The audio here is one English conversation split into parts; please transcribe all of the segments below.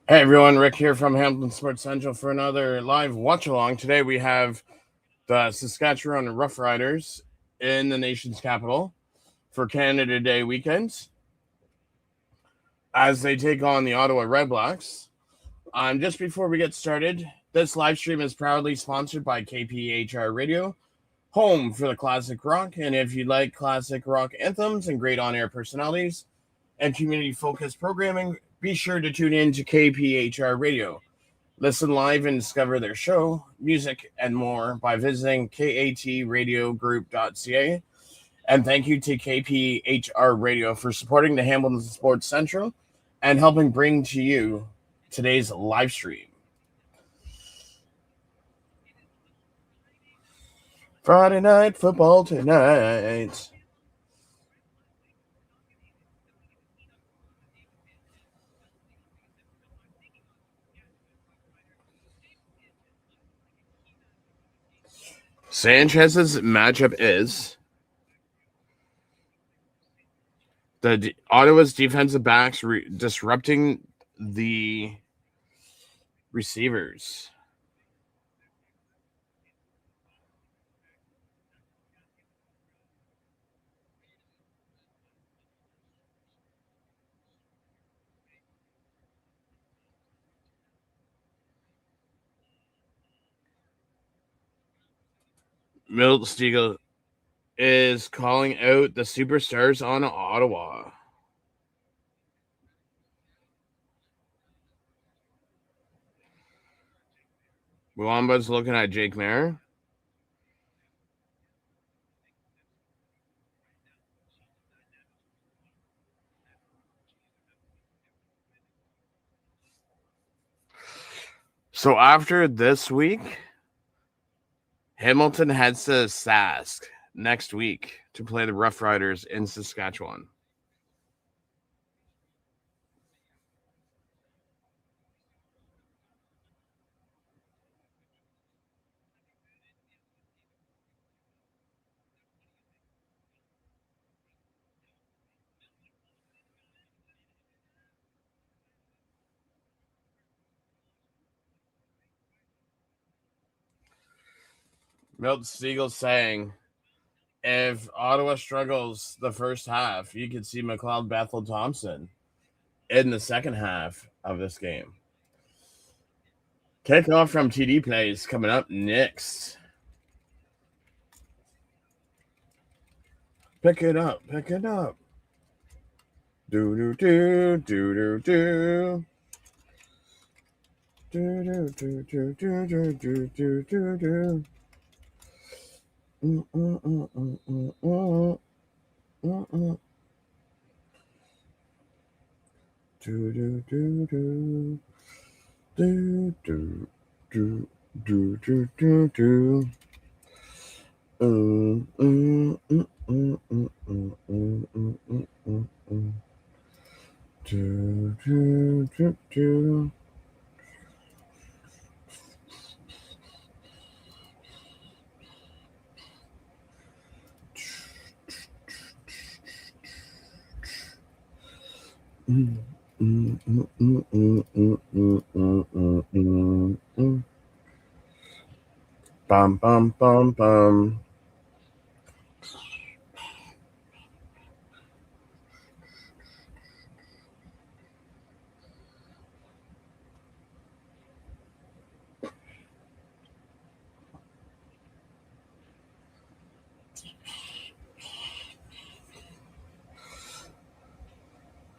Hey everyone, Rick here from Hamilton Sports Central for another live watch along. Today we have the Saskatchewan Roughriders in the nation's capital for Canada Day weekend as they take on the Ottawa REDBLACKS. Just before we get started, this live stream is proudly sponsored by KPHR Radio, home for the classic rock. And if you like classic rock anthems and great on-air personalities and community-focused programming, be sure to tune in to KPHR Radio. Listen live and discover their show, music, and more by visiting katradiogroup.ca. And thank you to KPHR Radio for supporting the Hamilton Sports Central and helping bring to you today's live stream. Friday night football tonight. Sanchez's matchup is the Ottawa's defensive backs disrupting the receivers. Milt Stiegel is calling out the superstars on Ottawa. Muamba's looking at Jake Mayer. So after this week, Hamilton heads to Sask next week to play the Roughriders in Saskatchewan. Milt Stiegel saying, if Ottawa struggles the first half, you could see McLeod Bethel Thompson in the second half of this game. Kickoff from TD Plays coming up next. Pick it up, pick it up. Do do do do do do. Do do do do do do do do do do. Do do do do do do do do do do do. Do do do do. Bum bum bum bum.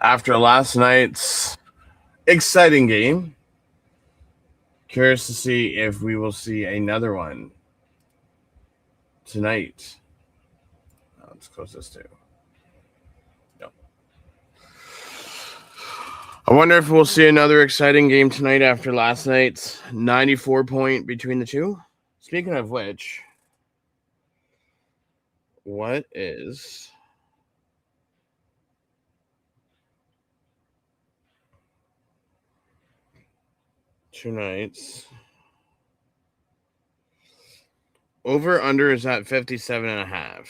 After last night's exciting game, curious to see if we will see another one tonight. Let's close this too. No. I wonder if we'll see another exciting game tonight after last night's 94-point between the two. Speaking of which, what is tonight's over under is at 57.5.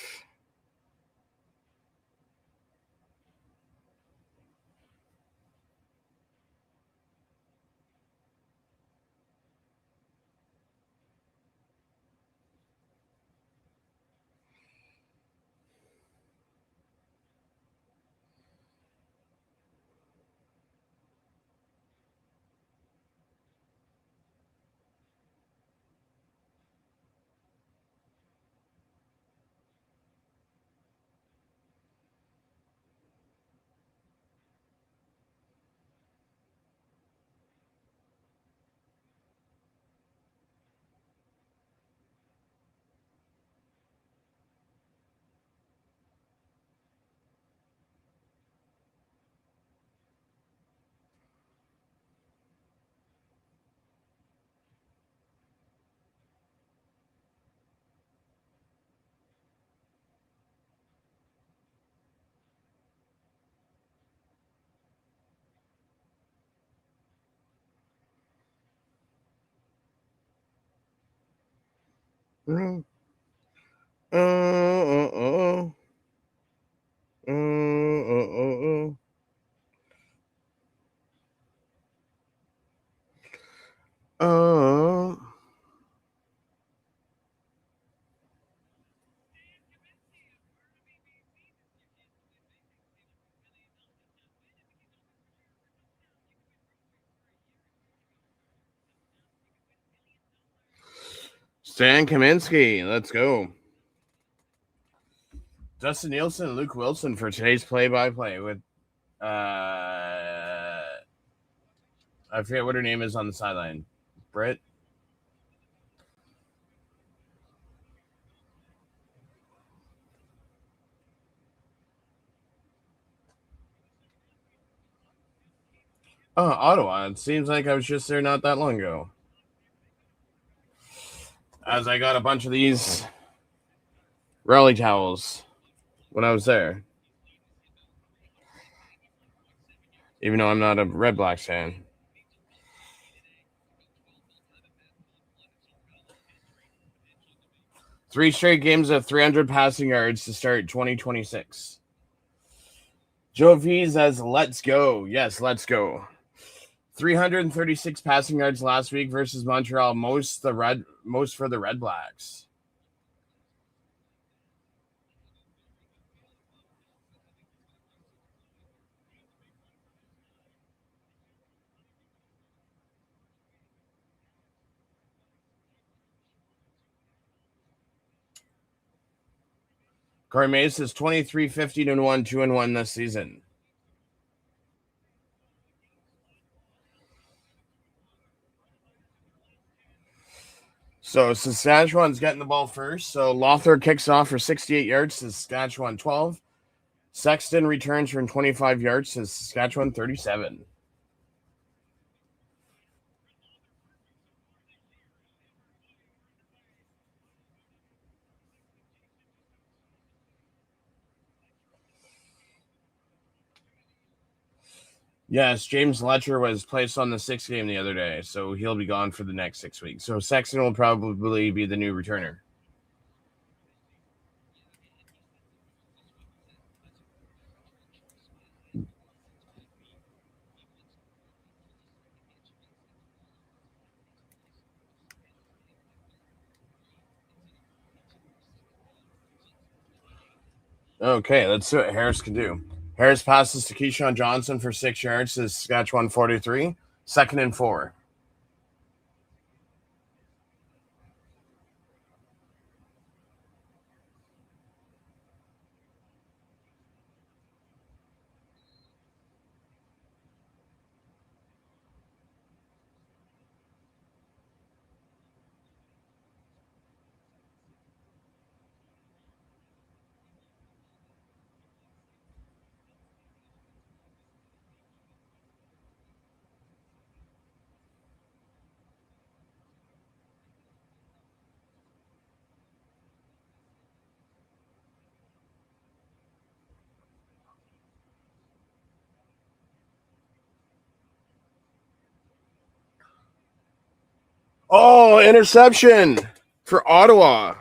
Uh, uh, uh, uh, uh, uh. Stan Kaminsky, let's go. Justin Nielsen and Luke Wilson for today's play-by-play with I forget what her name is on the sideline. Britt. Oh, Ottawa. It seems like I was just there not that long ago. As I got a bunch of these rally towels when I was there. Even though I'm not a Red Blacks fan. Three straight games of 300 passing yards to start 2026. Joe V says, let's go. Yes, let's go. 336 passing yards last week versus Montreal, most for the Red Blacks. Corey Mace is 23-15-1, 2-1 this season. So Saskatchewan's getting the ball first. So Lothar kicks off for 68 yards to Saskatchewan 12. Sexton returns from 25 yards to Saskatchewan 37. Yes, James Letcher was placed on the 6th game the other day, so he'll be gone for the next 6 weeks. So Sexton will probably be the new returner. Okay, let's see what Harris can do. Harris passes to Keyshawn Johnson for 6 yards to Saskatchewan 43. 2nd and 4. Oh, interception for Ottawa.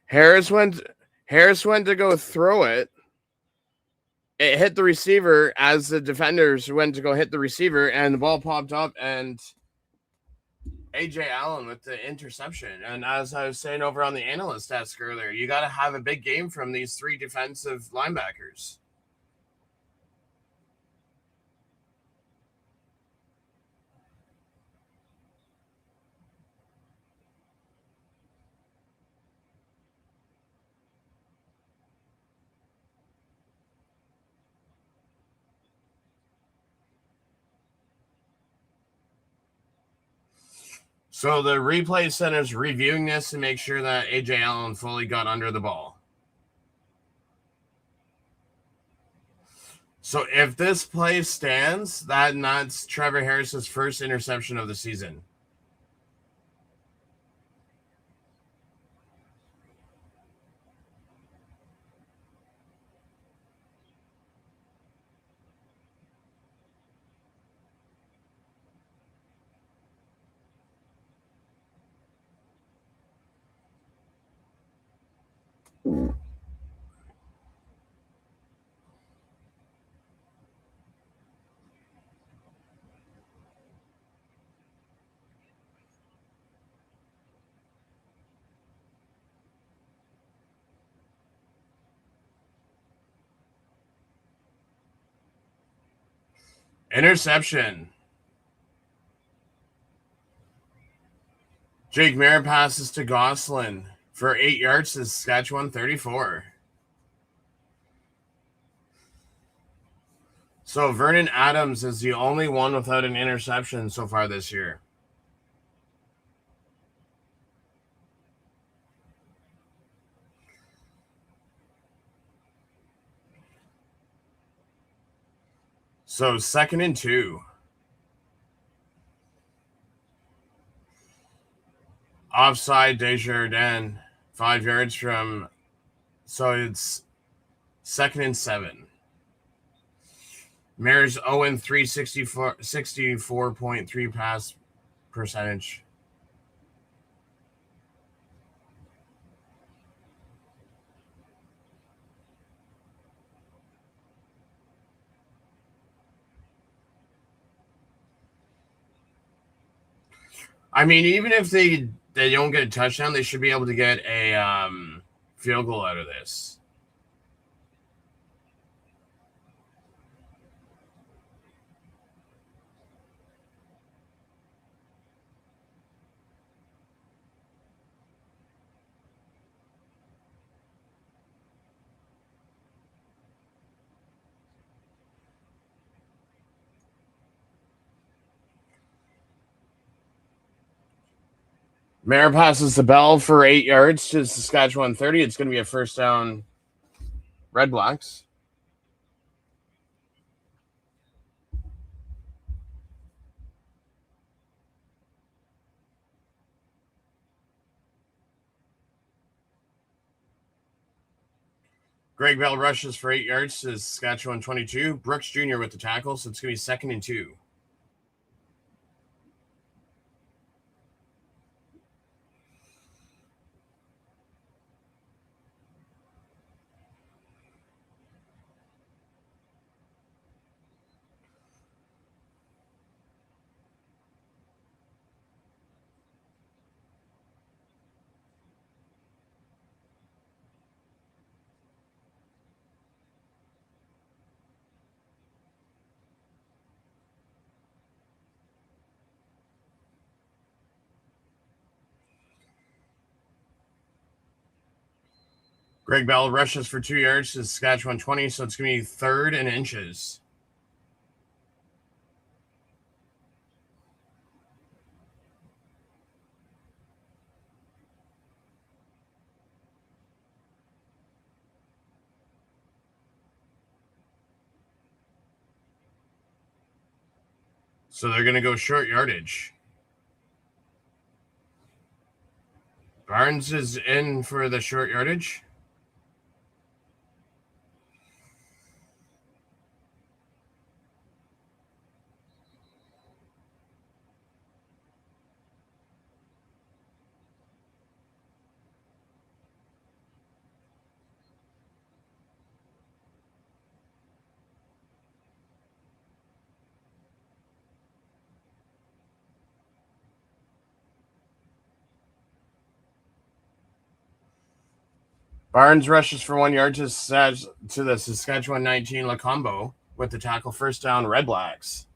Harris went to go throw it. It hit the receiver as the defenders went to go hit the receiver, and the ball popped up, and AJ Allen with the interception. And as I was saying over on the analyst desk earlier, you got to have a big game from these 3 defensive linebackers. So the replay center's reviewing this to make sure that AJ Allen fully got under the ball. So if this play stands, that's Trevor Harris's first interception of the season. Interception. Jake Mayer passes to Gosselin for 8 yards to Saskatchewan 34. So Vernon Adams is the only one without an interception so far this year. So 2nd and 2. Offside Desjardins, 5 yards from. So it's 2nd and 7. Mayor's 0-3, 64.3 pass percentage. I mean, even if they don't get a touchdown, they should be able to get a field goal out of this. Mayor passes the bell for 8 yards to Saskatchewan 30. It's going to be a first down, Red Blacks. Greg Bell rushes for 8 yards to Saskatchewan 22. Brooks Jr. with the tackle, so it's going to be 2nd and 2. Greg Bell rushes for 2 yards to Saskatchewan 20, so it's going to be 3rd and inches. So they're going to go short yardage. Barnes is in for the short yardage. Barnes rushes for 1 yard to the Saskatchewan 19 Lacombo with the tackle, first down, Red Blacks.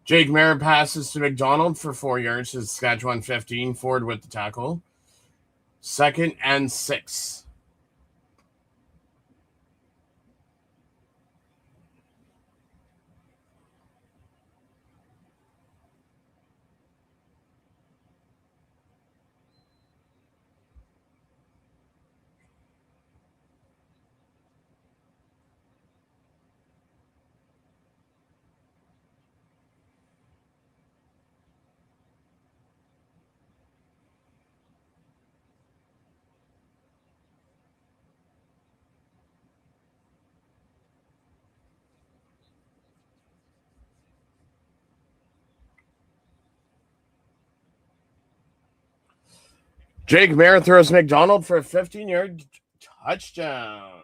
Jake Mayer passes to McDonald for 4 yards to Saskatchewan 15. Ford with the tackle. 2nd and 6. Jake Mayer throws McDonald for a 15-yard touchdown.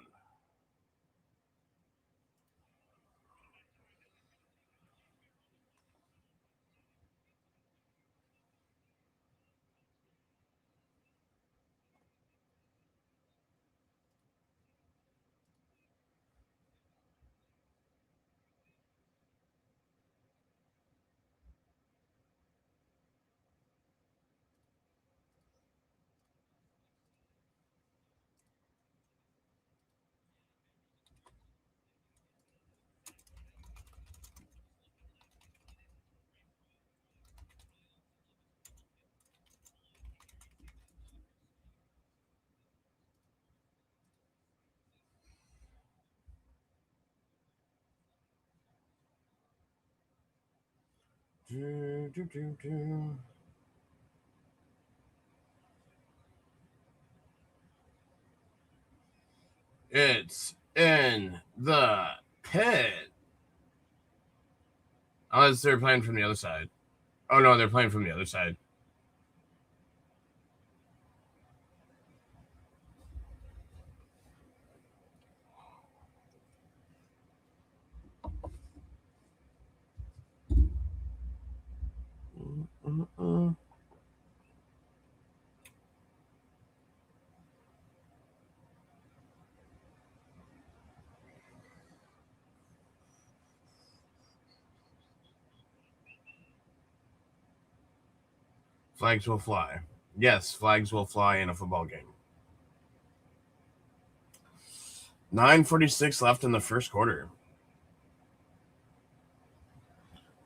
It's in the pit. Unless they're playing from the other side. Oh, no, they're playing from the other side. Flags will fly. Yes, flags will fly in a football game. 9:46 left in the first quarter.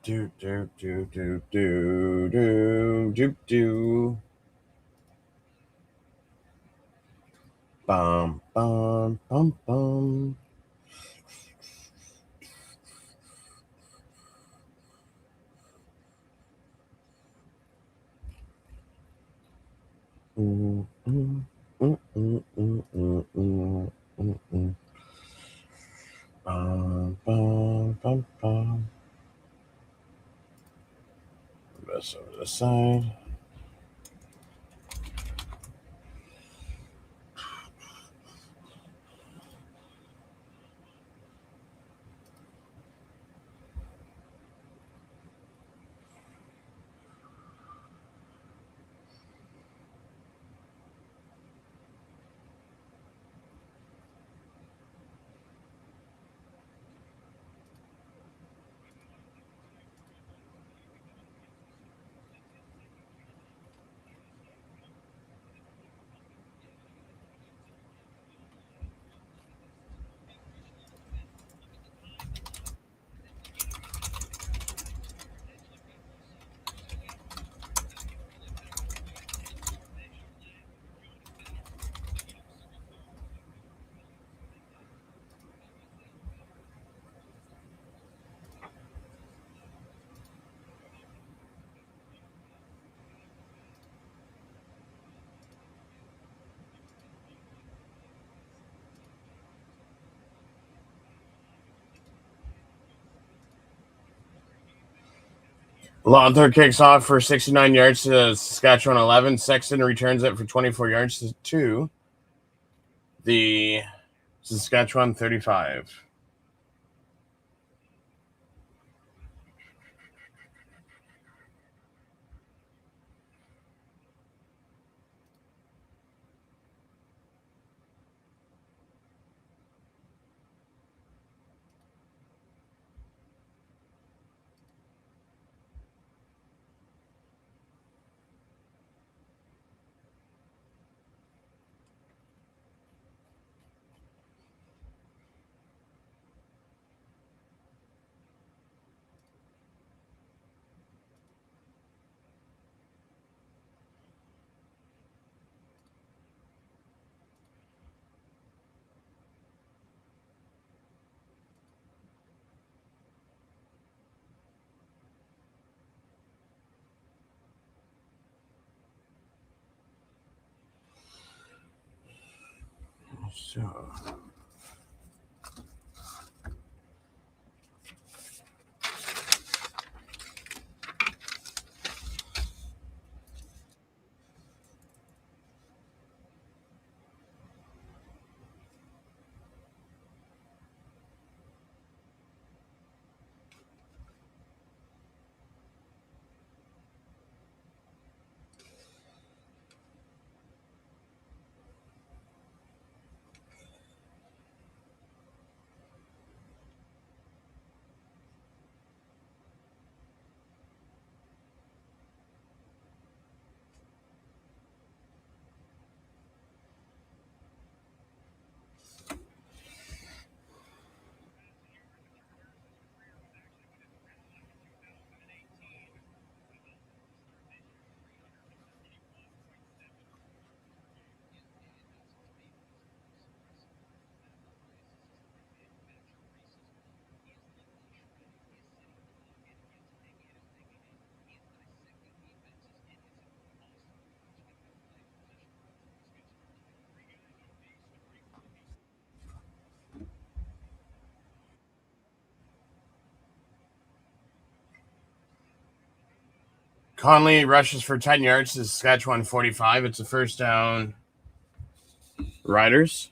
Do. Bum, bum, bum, bum. This over the side. Lothar kicks off for 69 yards to Saskatchewan 11. Sexton returns it for 24 yards to the Saskatchewan 35. So. Conley rushes for 10 yards to Saskatchewan 45. It's a first down, Riders.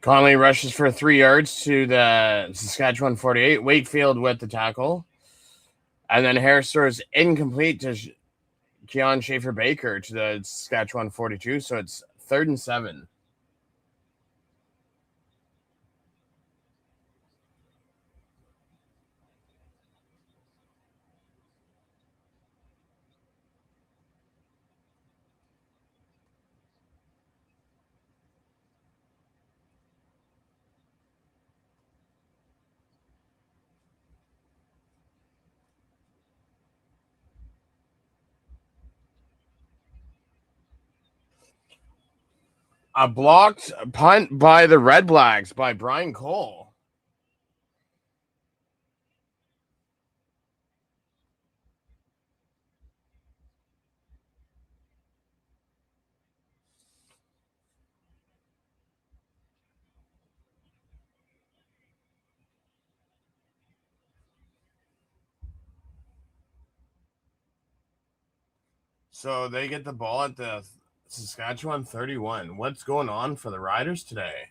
Conley rushes for 3 yards to the Saskatchewan 48. Wakefield with the tackle. And then Harris throws incomplete to Keon Schaefer-Baker to the Saskatchewan 42. So it's 3rd and 7. A blocked punt by the Red Blacks by Brian Cole. So they get the ball at the Saskatchewan 31. What's going on for the Riders today?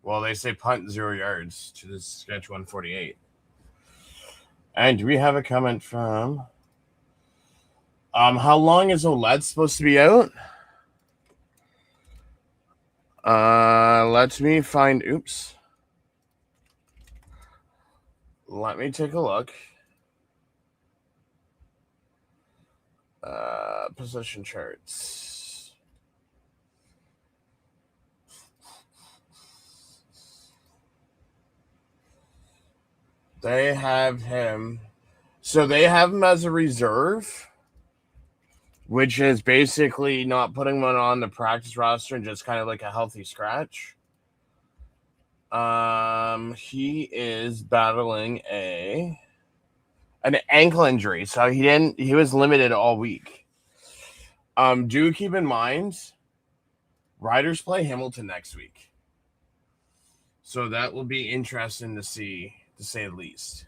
Well, they say punt 0 yards to the Saskatchewan 48. And do we have a comment from how long is OLED supposed to be out? Let me find let me take a look. Position charts. They have him. So they have him as a reserve, which is basically not putting him on the practice roster and just kind of like a healthy scratch. He is battling an ankle injury, so he was limited all week. Do keep in mind, Riders play Hamilton next week, so that will be interesting to see, to say the least.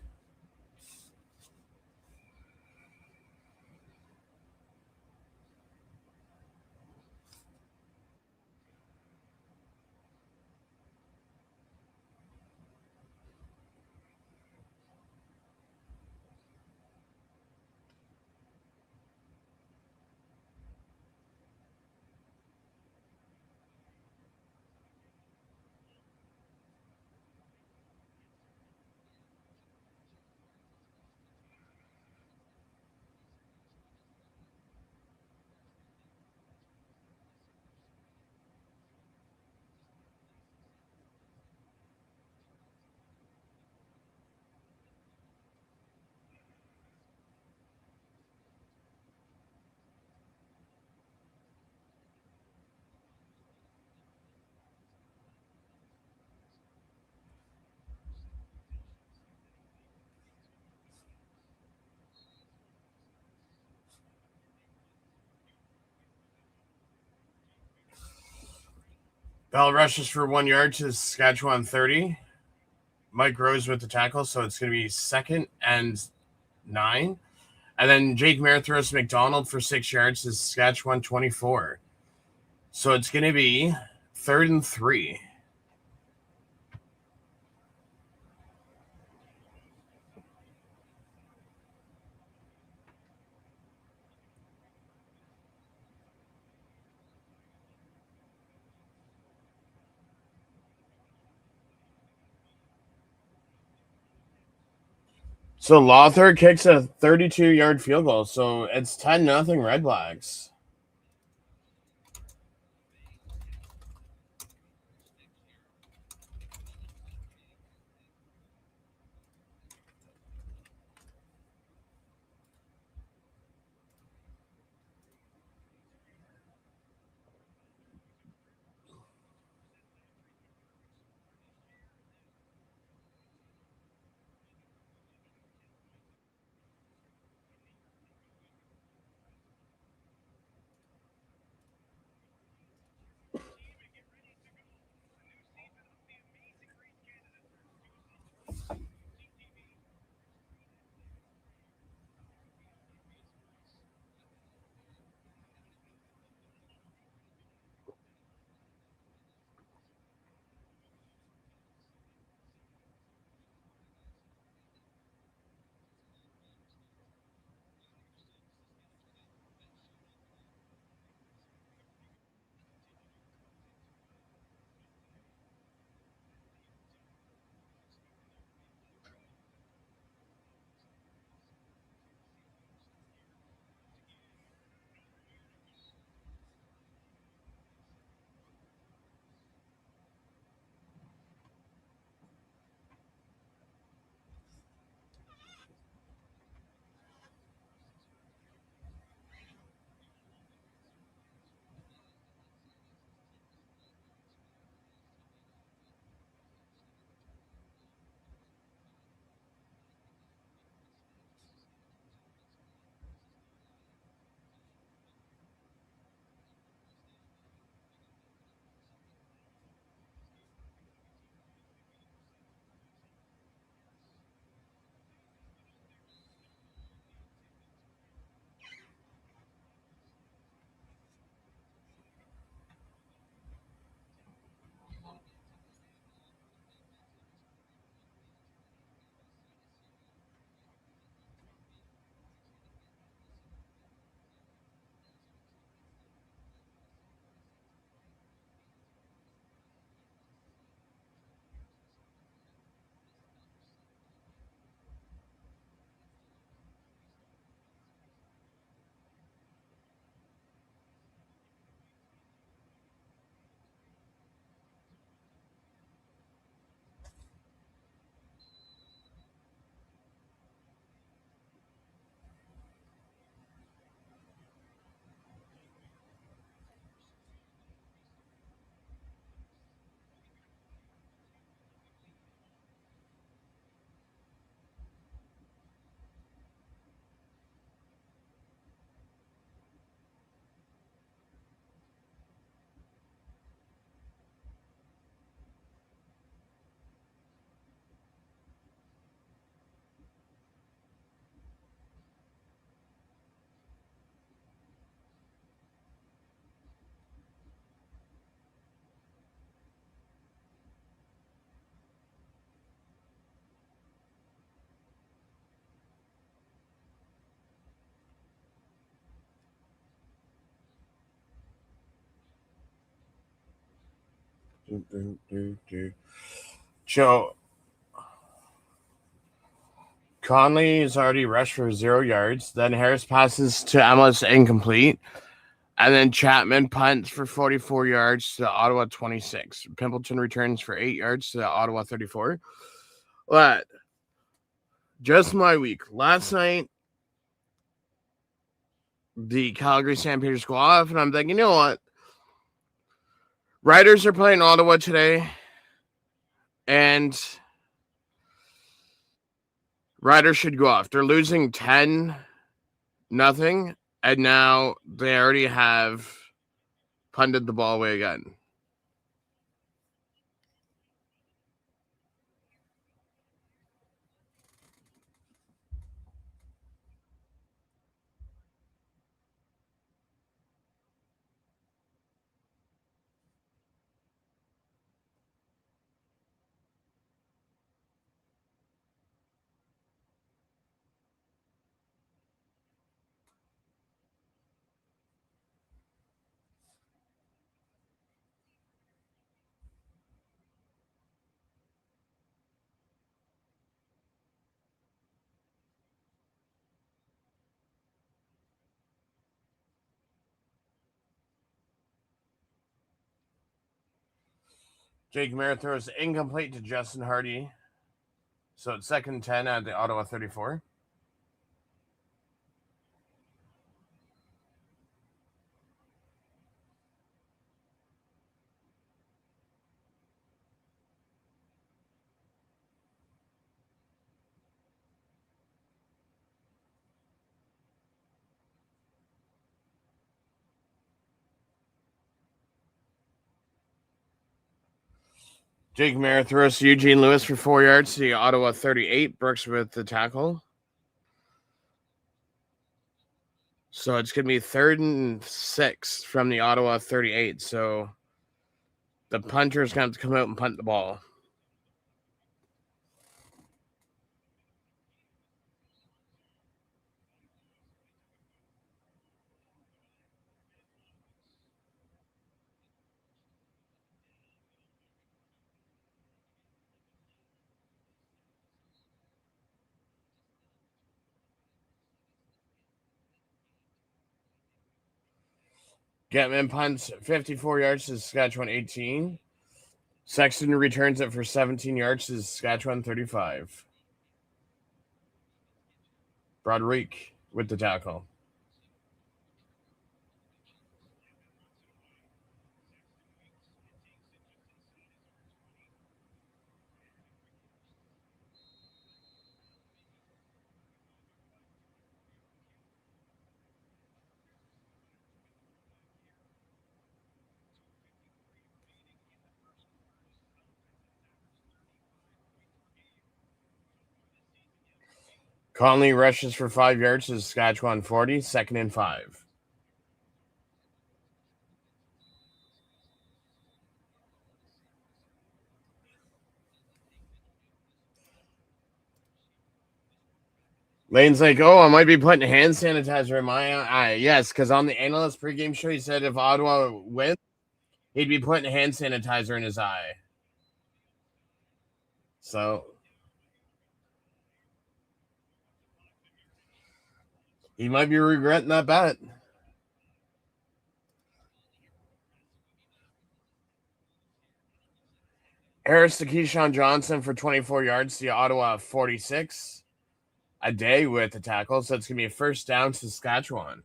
Bell rushes for 1 yard to Saskatchewan 30. Mike Rose with the tackle, so it's going to be 2nd and 9. And then Jake Mayer throws McDonald for 6 yards to Saskatchewan 24. So it's going to be 3rd and 3. So Lothar kicks a 32-yard field goal. So it's 10-0 Red Blacks. Joe Conley is already rushed for 0 yards. Then Harris passes to Emlis incomplete. And then Chapman punts for 44 yards to the Ottawa 26. Pimpleton returns for 8 yards to the Ottawa 34. But just my week. Last night, the Calgary Stampeders go off, and I'm thinking, you know what? Riders are playing Ottawa today, and Riders should go off. They're losing 10-0, and now they already have punted the ball away again. Jake Mara throws incomplete to Justin Hardy. So it's 2nd and 10 at the Ottawa 34. Jake Mara throws to Eugene Lewis for 4 yards to the Ottawa 38. Brooks with the tackle. So it's going to be 3rd and 6 from the Ottawa 38. So the punter's going to have to come out and punt the ball. Getman punts 54 yards to Saskatchewan 18. Sexton returns it for 17 yards to Saskatchewan 35. Broderick with the tackle. Conley rushes for 5 yards to Saskatchewan 40, 2nd and 5. Lane's like, oh, I might be putting hand sanitizer in my eye. Yes, because on the analyst pregame show, he said if Ottawa wins, he'd be putting hand sanitizer in his eye. So he might be regretting that bet. Harris to Keyshawn Johnson for 24 yards to Ottawa 46. A day with the tackle, so it's going to be a 1st down to Saskatchewan.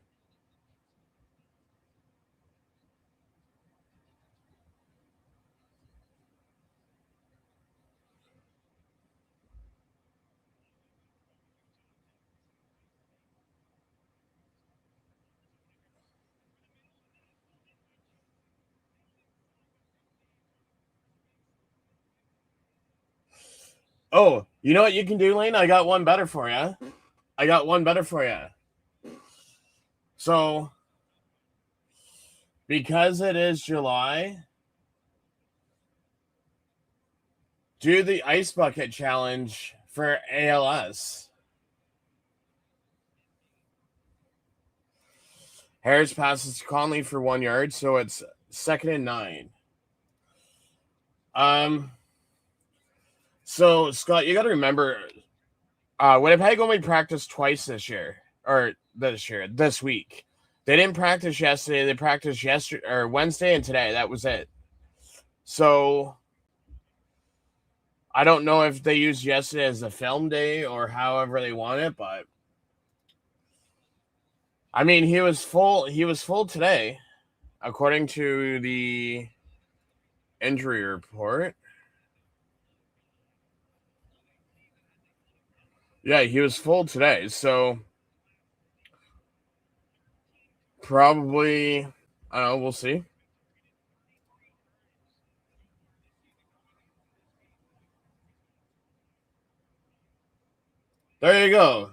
Oh, you know what you can do, Lane? I got one better for you. So, because it is July, do the ice bucket challenge for ALS. Harris passes to Conley for 1 yard, so it's 2nd and 9. So Scott, you got to remember, Winnipeg only practiced twice this week. They didn't practice yesterday. They practiced Wednesday and today. That was it. So I don't know if they used yesterday as a film day or however they want it, but I mean, he was full today, according to the injury report. Yeah, he was full today, so probably, I don't know, we'll see. There you go.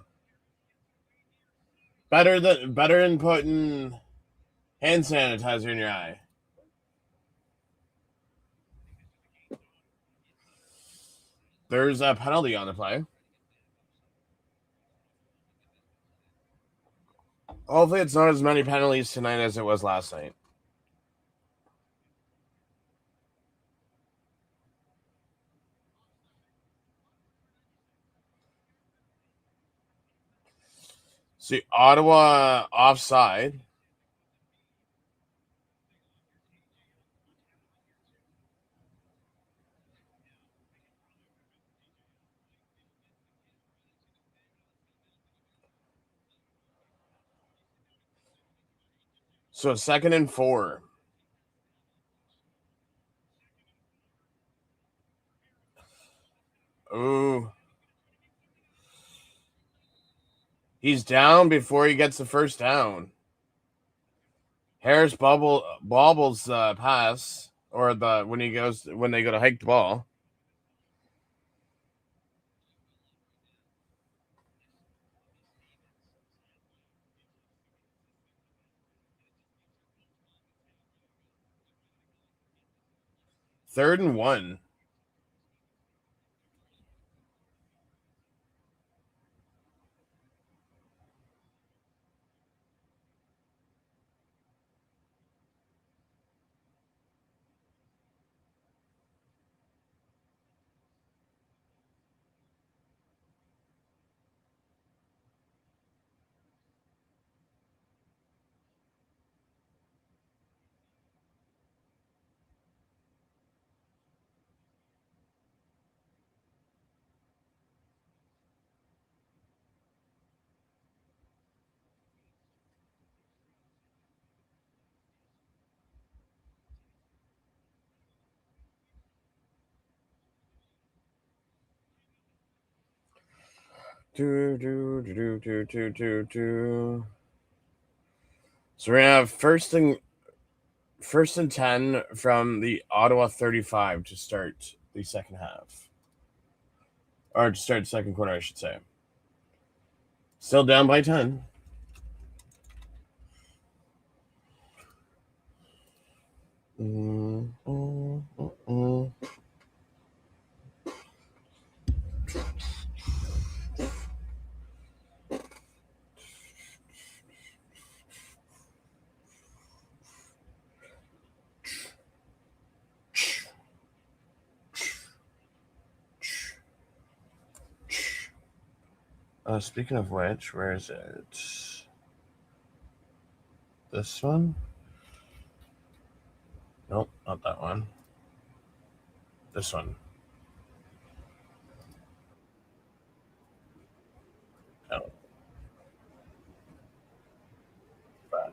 Better than putting hand sanitizer in your eye. There's a penalty on the play. Hopefully it's not as many penalties tonight as it was last night. See, Ottawa offside. So 2nd and 4. Ooh. He's down before he gets the first down. Harris bobbles pass, or when they go to hike the ball. Third and 1. So we're gonna have first and 10 from the Ottawa 35 to start the second half, or to start the second quarter, I should say. Still down by 10. Speaking of which, where is it? This one? Nope, not that one. This one. No. Back.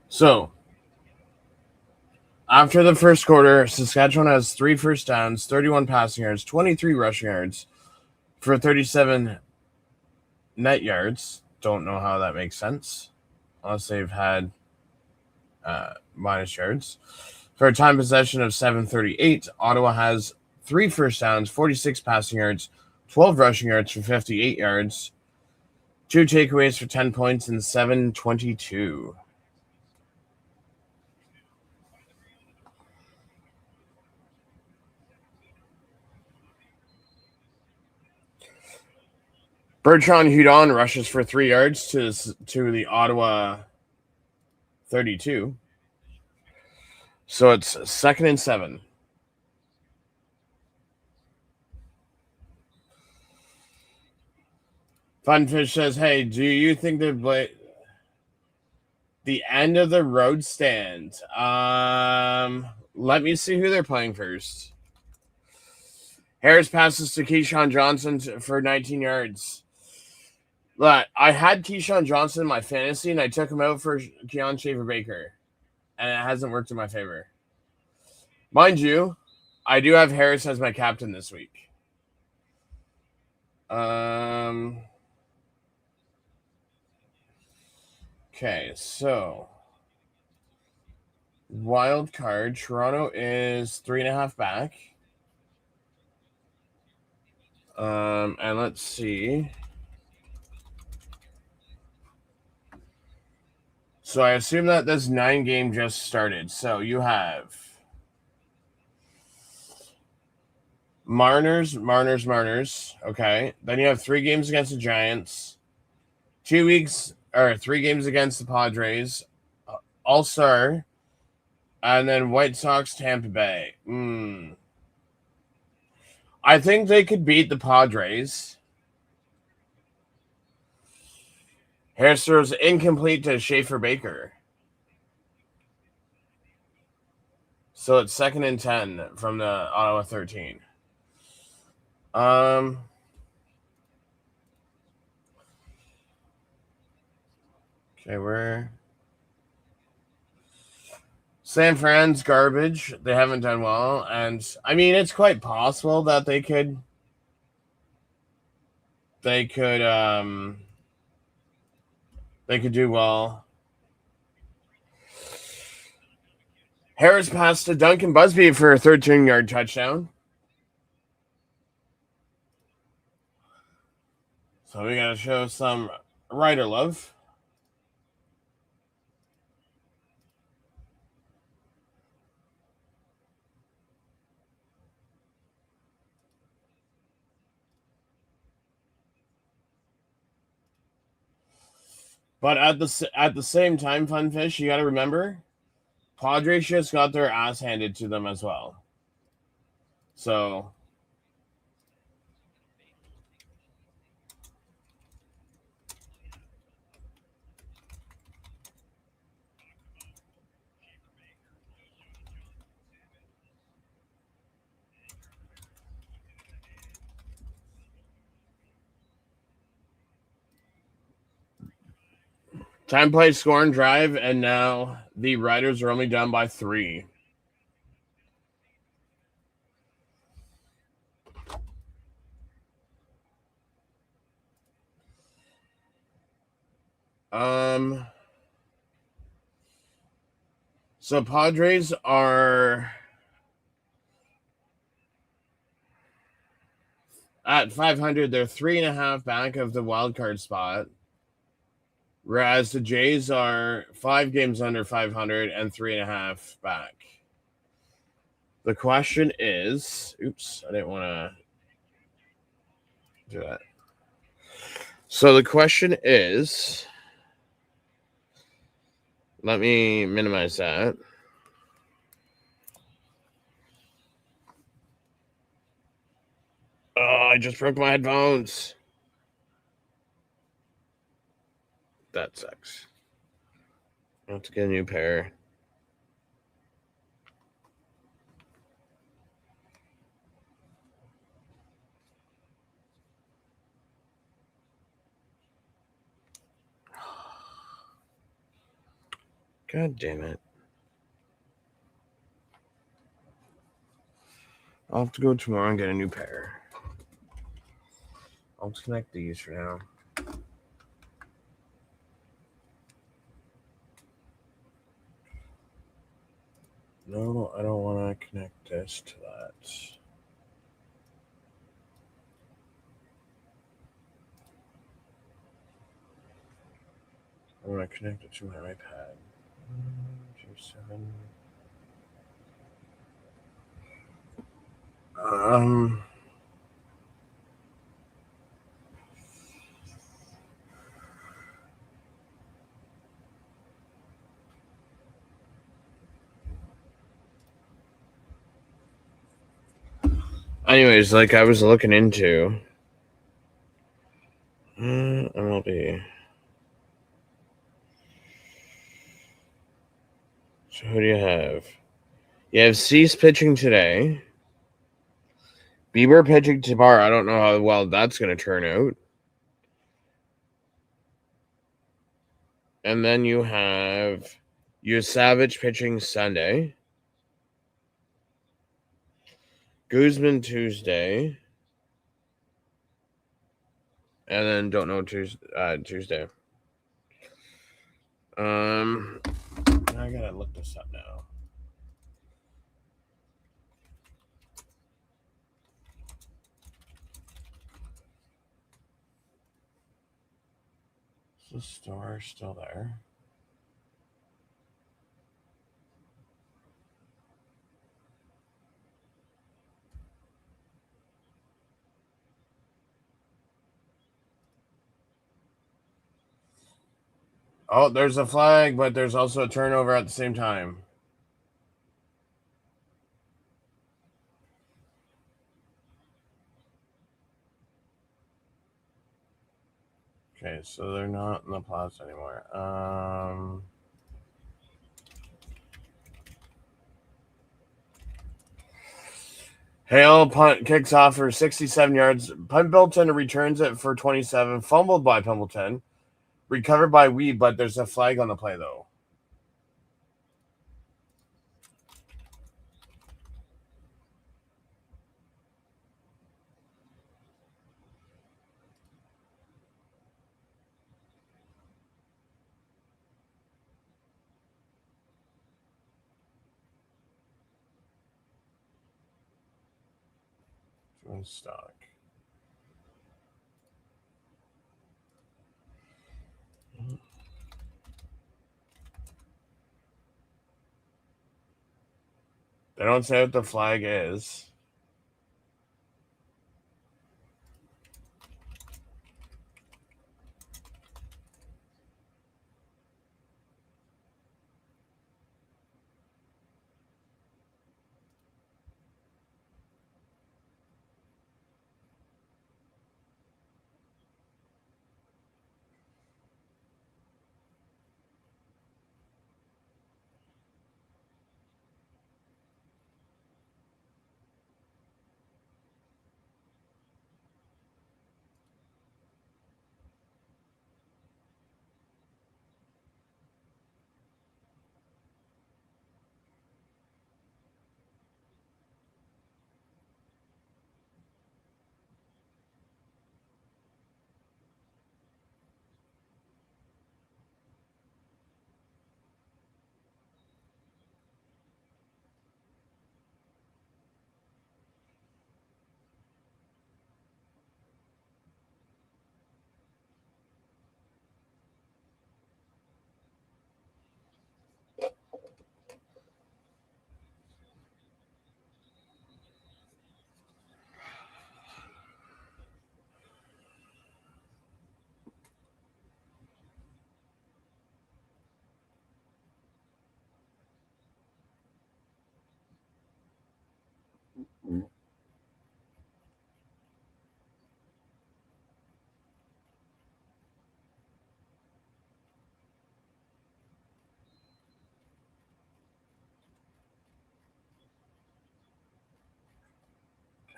So, after the first quarter, Saskatchewan has 3 first downs, 31 passing yards, 23 rushing yards for 37 net yards. Don't know how that makes sense, unless they've had minus yards. For a time possession of 7:38, Ottawa has 3 first downs, 46 passing yards, 12 rushing yards for 58 yards, 2 takeaways for 10 points, and 7:22. Bertrand Hudon rushes for 3 yards to the Ottawa 32. So it's 2nd and 7. Funfish says, "Hey, do you think the end of the road stand? Let me see who they're playing first." Harris passes to Keyshawn Johnson for 19 yards. But I had Keyshawn Johnson in my fantasy, and I took him out for Keon Shaver-Baker, and it hasn't worked in my favor. Mind you, I do have Harris as my captain this week. Okay, so wild card. Toronto is 3.5 back. And let's see. So I assume that this 9 game just started. So you have Mariners. Okay. Then you have 3 games against the Giants, 3 games against the Padres, All-Star, and then White Sox, Tampa Bay. I think they could beat the Padres. Harris throws incomplete to Schaefer Baker. So it's 2nd and 10 from the Ottawa 13. Okay, we're San Fran's garbage. They haven't done well, and I mean it's quite possible that they could do well. Harris passed to Duncan Busby for a 13-yard touchdown. So we got to show some Rider love. But at the same time, Funfish, you got to remember, Padres just got their ass handed to them as well. So time play, score and drive, and now the Riders are only down by 3. So Padres are at 500. They're 3.5 back of the wild card spot, whereas the Jays are 5 games under 500 and 3.5 back. The question is, oops, I didn't want to do that. So the question is, let me minimize that. Oh, I just broke my headphones. That sucks. I have to get a new pair. God damn it. I'll have to go tomorrow and get a new pair. I'll disconnect these for now. No, I don't want to connect this to that. I want to connect it to my iPad. G7. Anyways, like I was looking into MLB. So who do you have? You have Cease pitching today. Bieber pitching tomorrow. I don't know how well that's going to turn out. And then you have Savage pitching Sunday. Guzman Tuesday. And then don't know Tuesday. I gotta look this up now. Is the store still there? Oh, there's a flag, but there's also a turnover at the same time. Okay, so they're not in the plaza anymore. Hale punt kicks off for 67 yards. Pendleton returns it for 27. Fumbled by Pendleton. Recovered by Weed, but there's a flag on the play, though. Stock. They don't say what the flag is.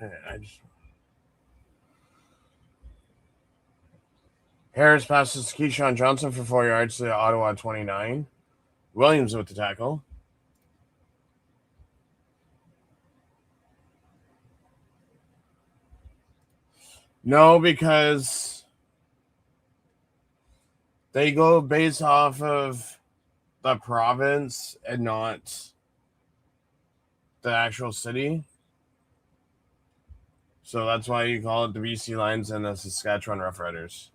Okay, Harris passes to Keyshawn Johnson for 4 yards to the Ottawa 29. Williams with the tackle. No, because they go based off of the province and not the actual city. So that's why you call it the BC Lions and the Saskatchewan Roughriders.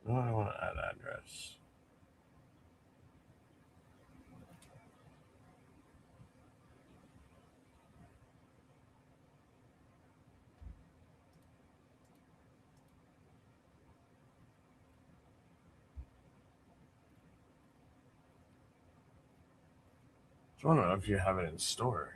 Oh, I want to add address. I don't know if you have it in store.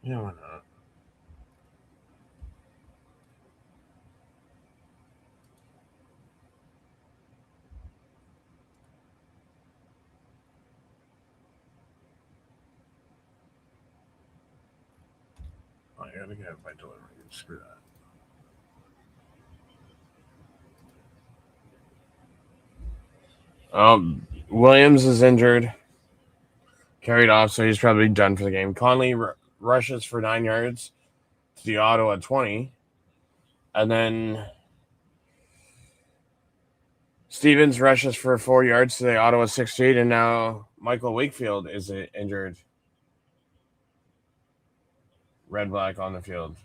Yeah, why not? Oh, I gotta get it by delivery. Screw that. Williams is injured. Carried off, so he's probably done for the game. Conley rushes for 9 yards to the Ottawa 20. And then Stevens rushes for 4 yards to the Ottawa 68. And now Michael Wakefield is injured. Red black on the field.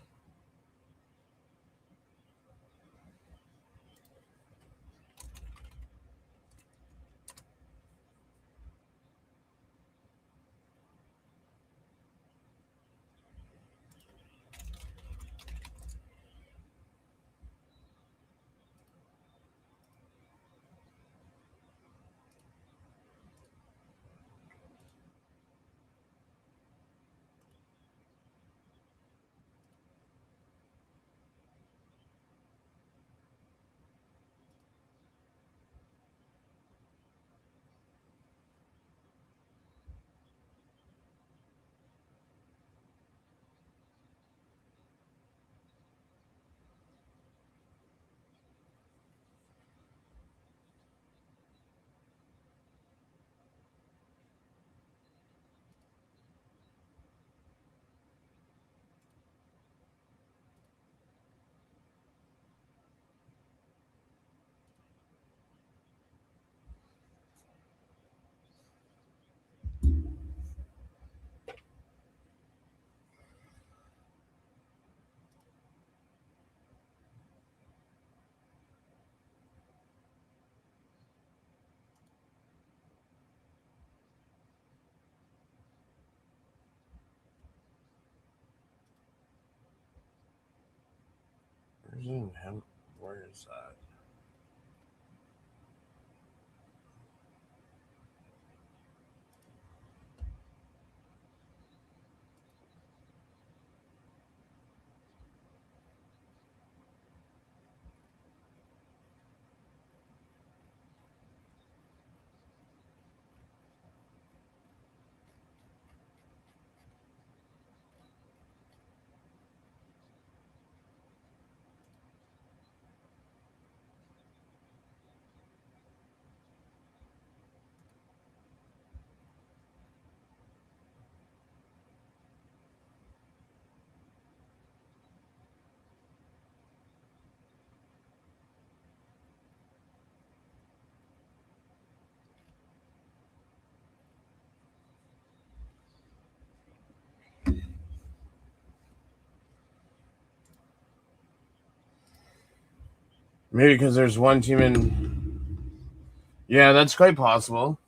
Where is that? Maybe because there's one team in. Yeah, that's quite possible.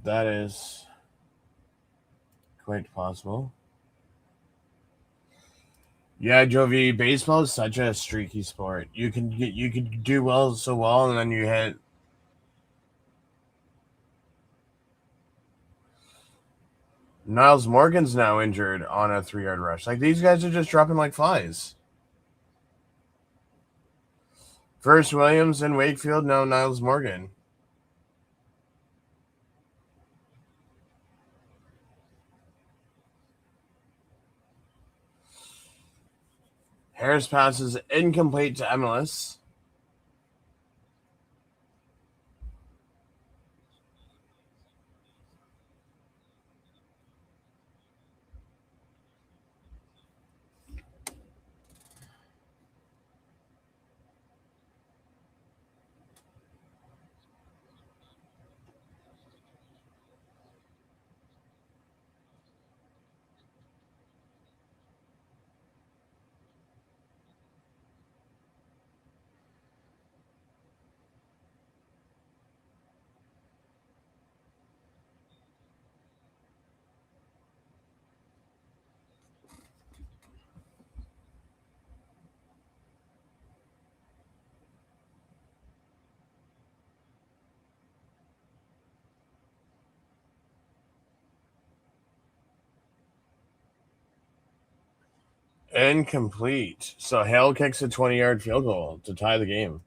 That is quite possible. Yeah, Jovi, baseball is such a streaky sport. You can do so well, and then you hit. Niles Morgan's now injured on a 3-yard rush. Like, these guys are just dropping like flies. First Williams and Wakefield, now Niles Morgan. Harris passes incomplete to MLS. Incomplete. So Hale kicks a 20-yard field goal to tie the game.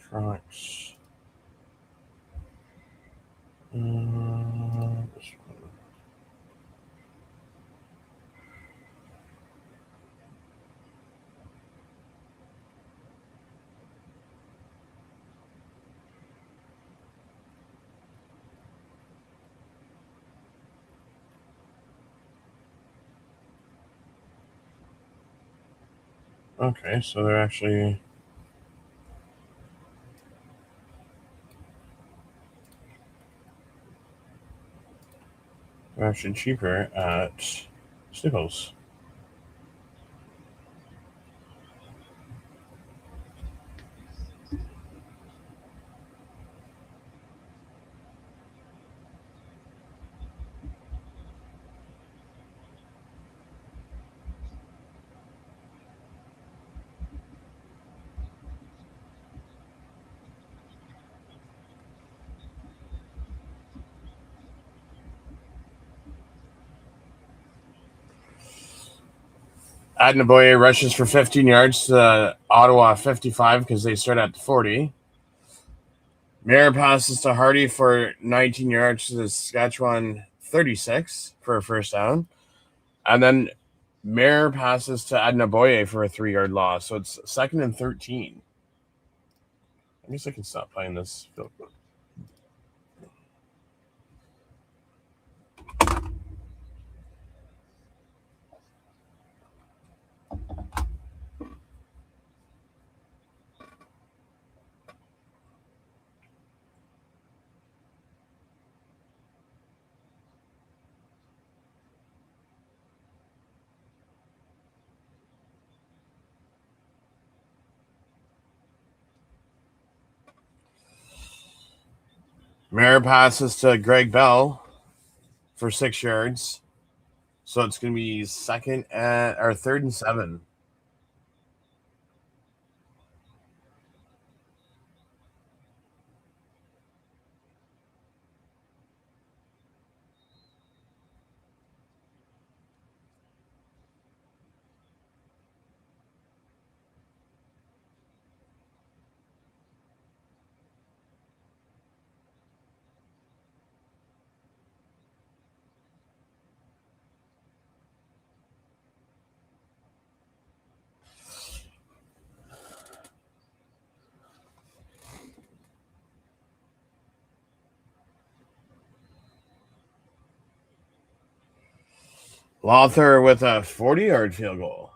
Trucks. Okay, so they're actually cheaper at Staples. Adnaboye rushes for 15 yards to Ottawa 55 because they start at the 40. Mayer passes to Hardy for 19 yards to the Saskatchewan 36 for a first down. And then Mayer passes to Adnaboye for a 3-yard loss. So it's 2nd and 13. I guess I can stop playing this. Mayer passes to Greg Bell for 6 yards. So it's going to be 3rd and 7. Lothar with a 40-yard field goal.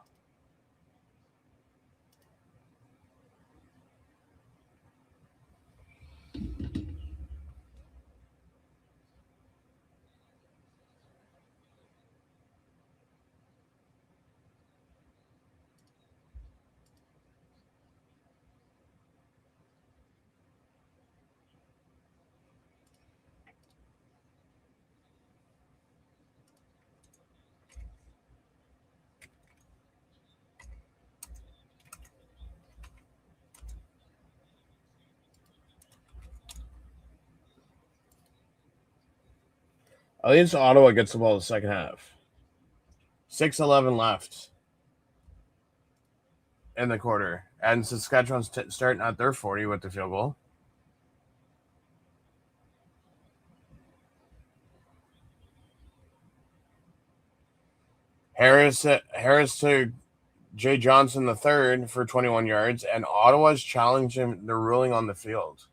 At least Ottawa gets the ball in the second half. 6:11 left in the quarter. And Saskatchewan's starting at their 40 with the field goal. Harris to Jay Johnson the third for 21 yards, and Ottawa's challenging the ruling on the field.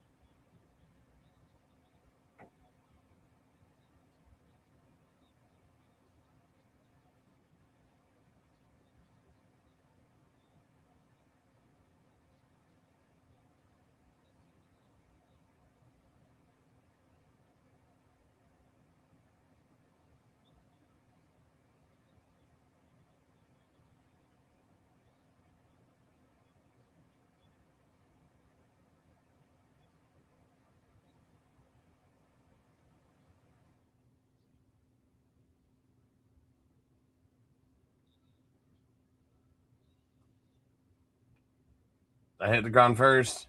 I hit the ground first.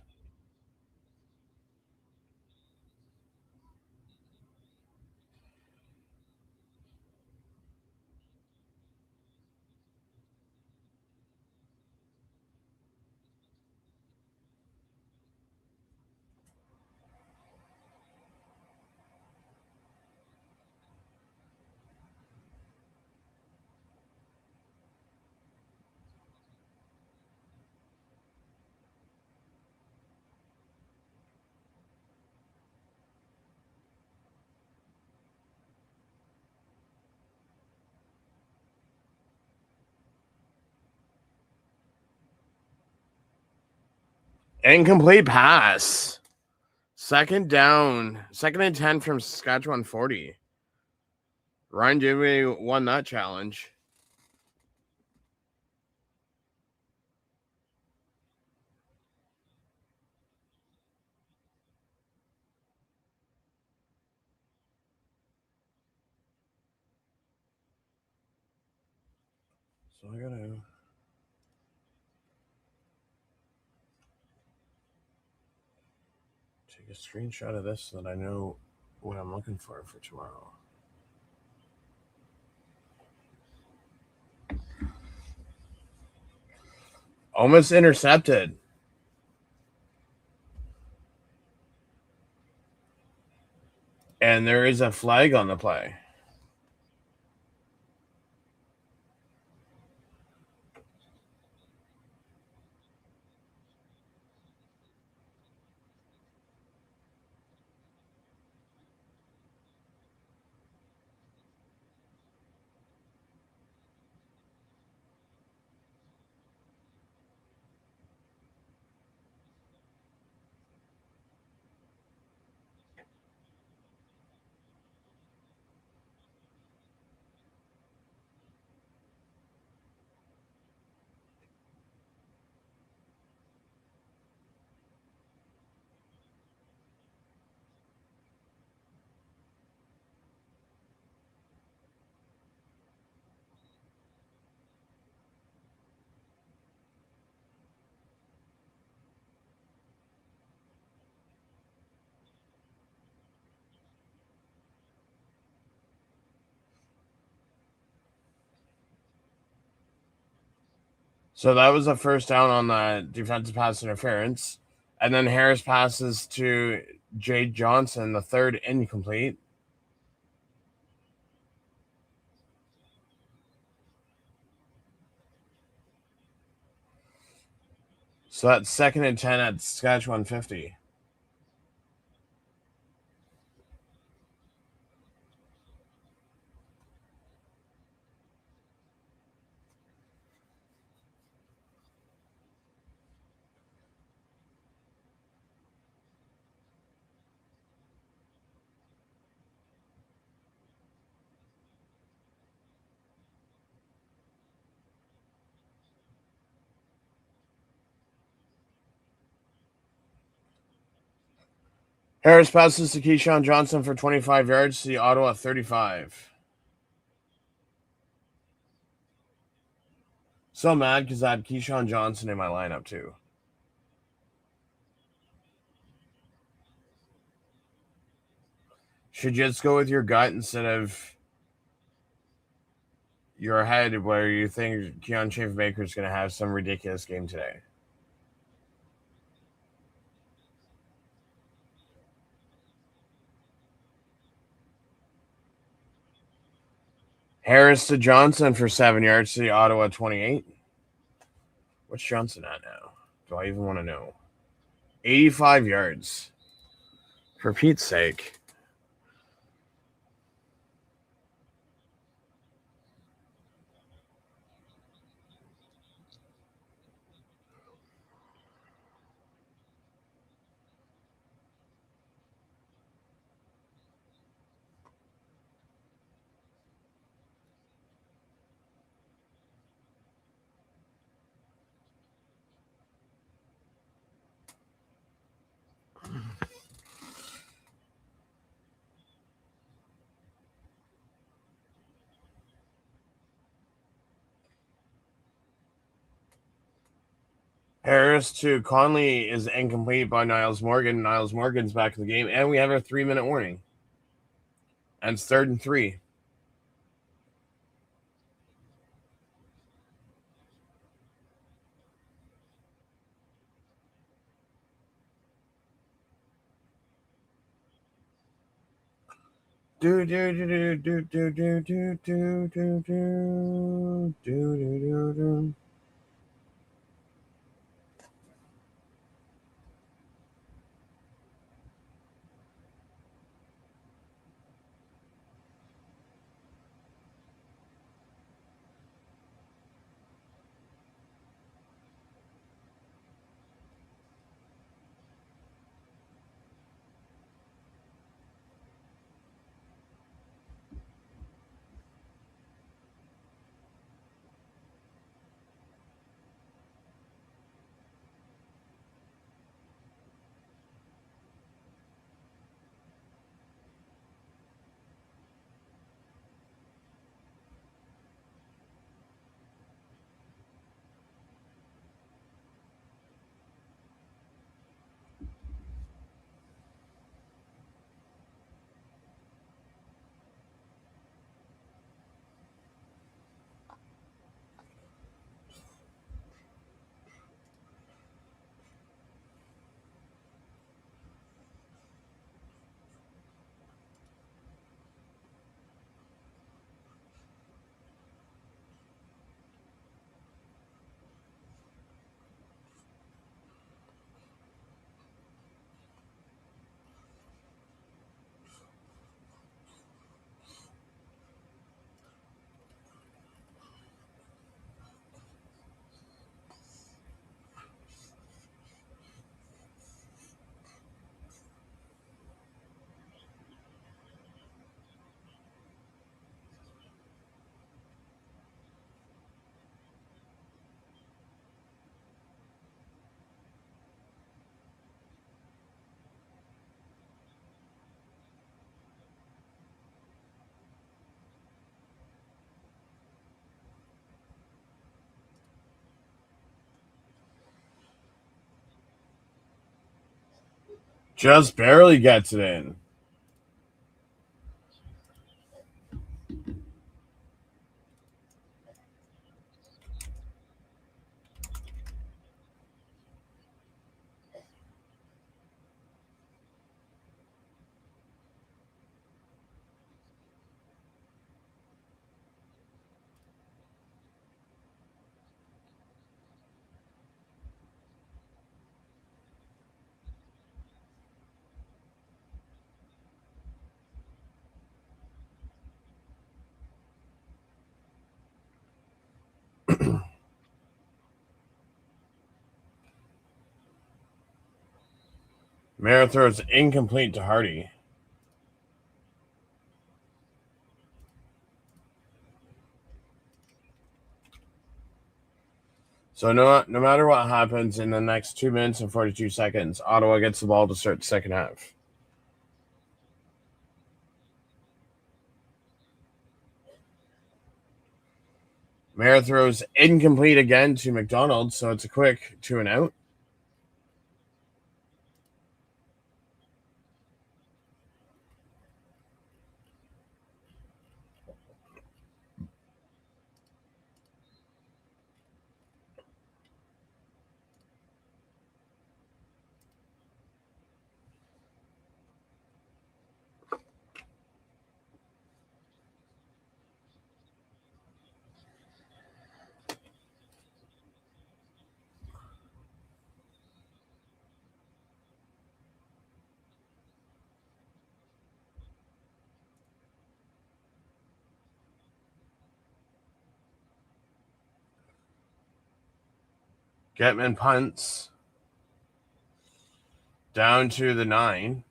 Incomplete pass. Second down. Second and 10 from Saskatchewan 40. Ryan Jimmy won that challenge. So I gotta take a screenshot of this so that I know what I'm looking for tomorrow. Almost intercepted. And there is a flag on the play. So that was the first down on the defensive pass interference. And then Harris passes to Jay Johnson, the third incomplete. So that's second and 10 at Saskatchewan 50. Harris passes to Keyshawn Johnson for 25 yards to the Ottawa 35. So mad because I had Keyshawn Johnson in my lineup too. should just go with your gut instead of your head where you think Keon Schaefer-Baker is going to have some ridiculous game today. Harris to Johnson for 7 yards to the Ottawa 28. What's Johnson at now? Do I even want to know? 85 yards. For Pete's sake. Harris to Conley is incomplete by Niles Morgan. Niles Morgan's back in the game, and we have a 3-minute warning. And it's 3rd and 3. Do do do do do do do do do do do do do. Just barely gets it in. Mara throws incomplete to Hardy. So no matter what happens in the next 2 minutes and 42 seconds, Ottawa gets the ball to start the second half. Mara throws incomplete again to McDonald, so it's a quick 2 and out. Getman punts down to the 9.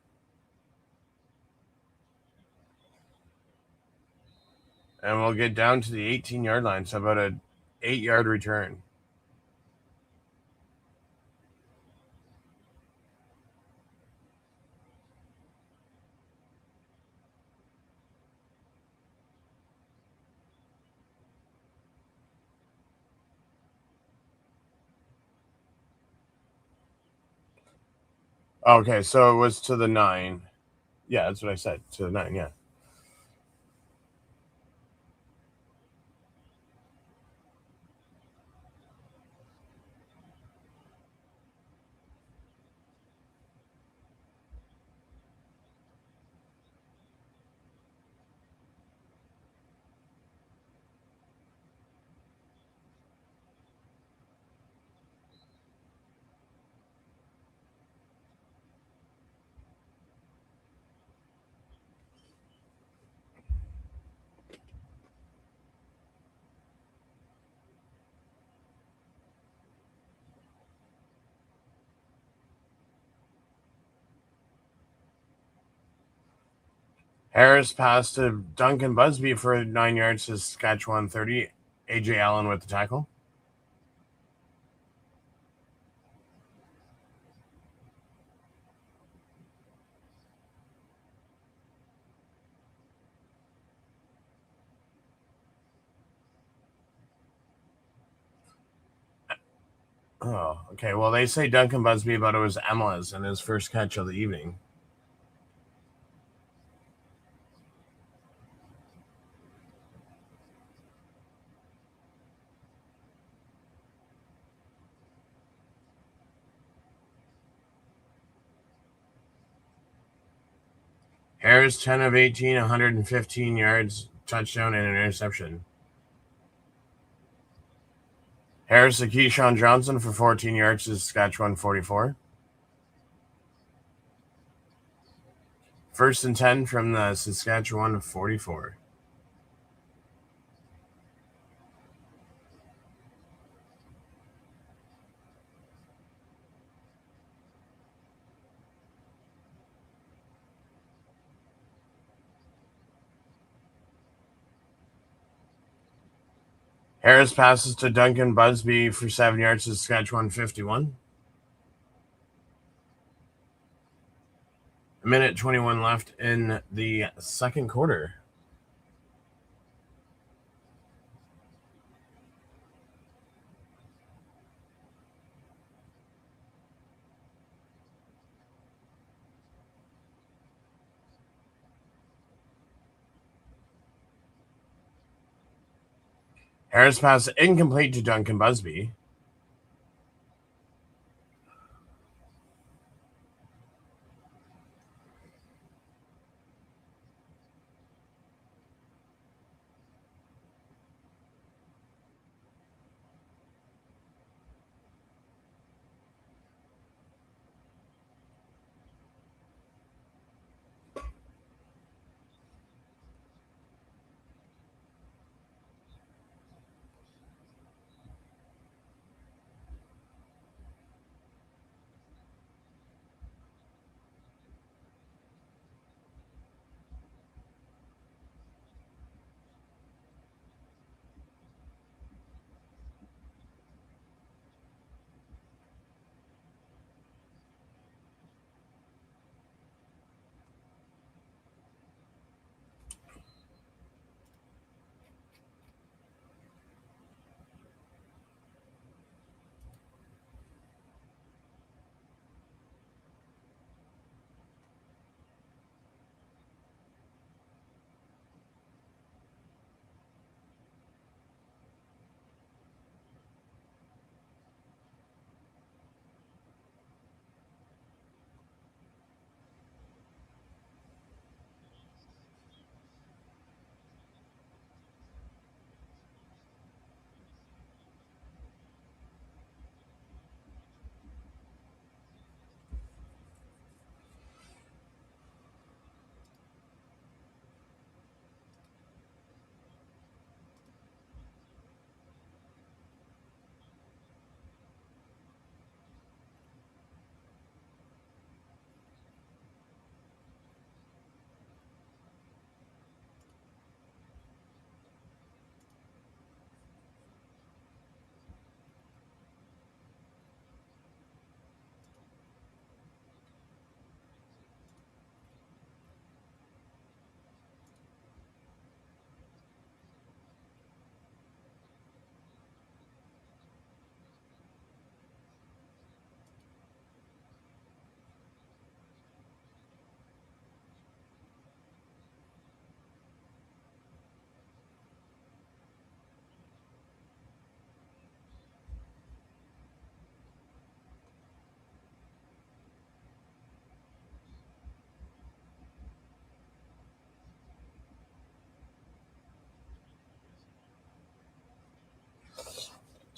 And we'll get down to the 18-yard line, so about an 8-yard return. Okay, so it was to the 9. Yeah, that's what I said. To the 9, yeah. Harris passed to Duncan Busby for 9 yards to Saskatchewan 30. A.J. Allen with the tackle. Oh, okay. Well, they say Duncan Busby, but it was Emela's in his first catch of the evening. Harris, 10 of 18, 115 yards, touchdown, and an interception. Harris to Keyshawn Johnson for 14 yards to Saskatchewan 44. First and 10 from the Saskatchewan 44. Harris passes to Duncan Busby for 7 yards to Saskatchewan 51. A minute 21 left in the second quarter. Harris pass incomplete to Duncan Busby.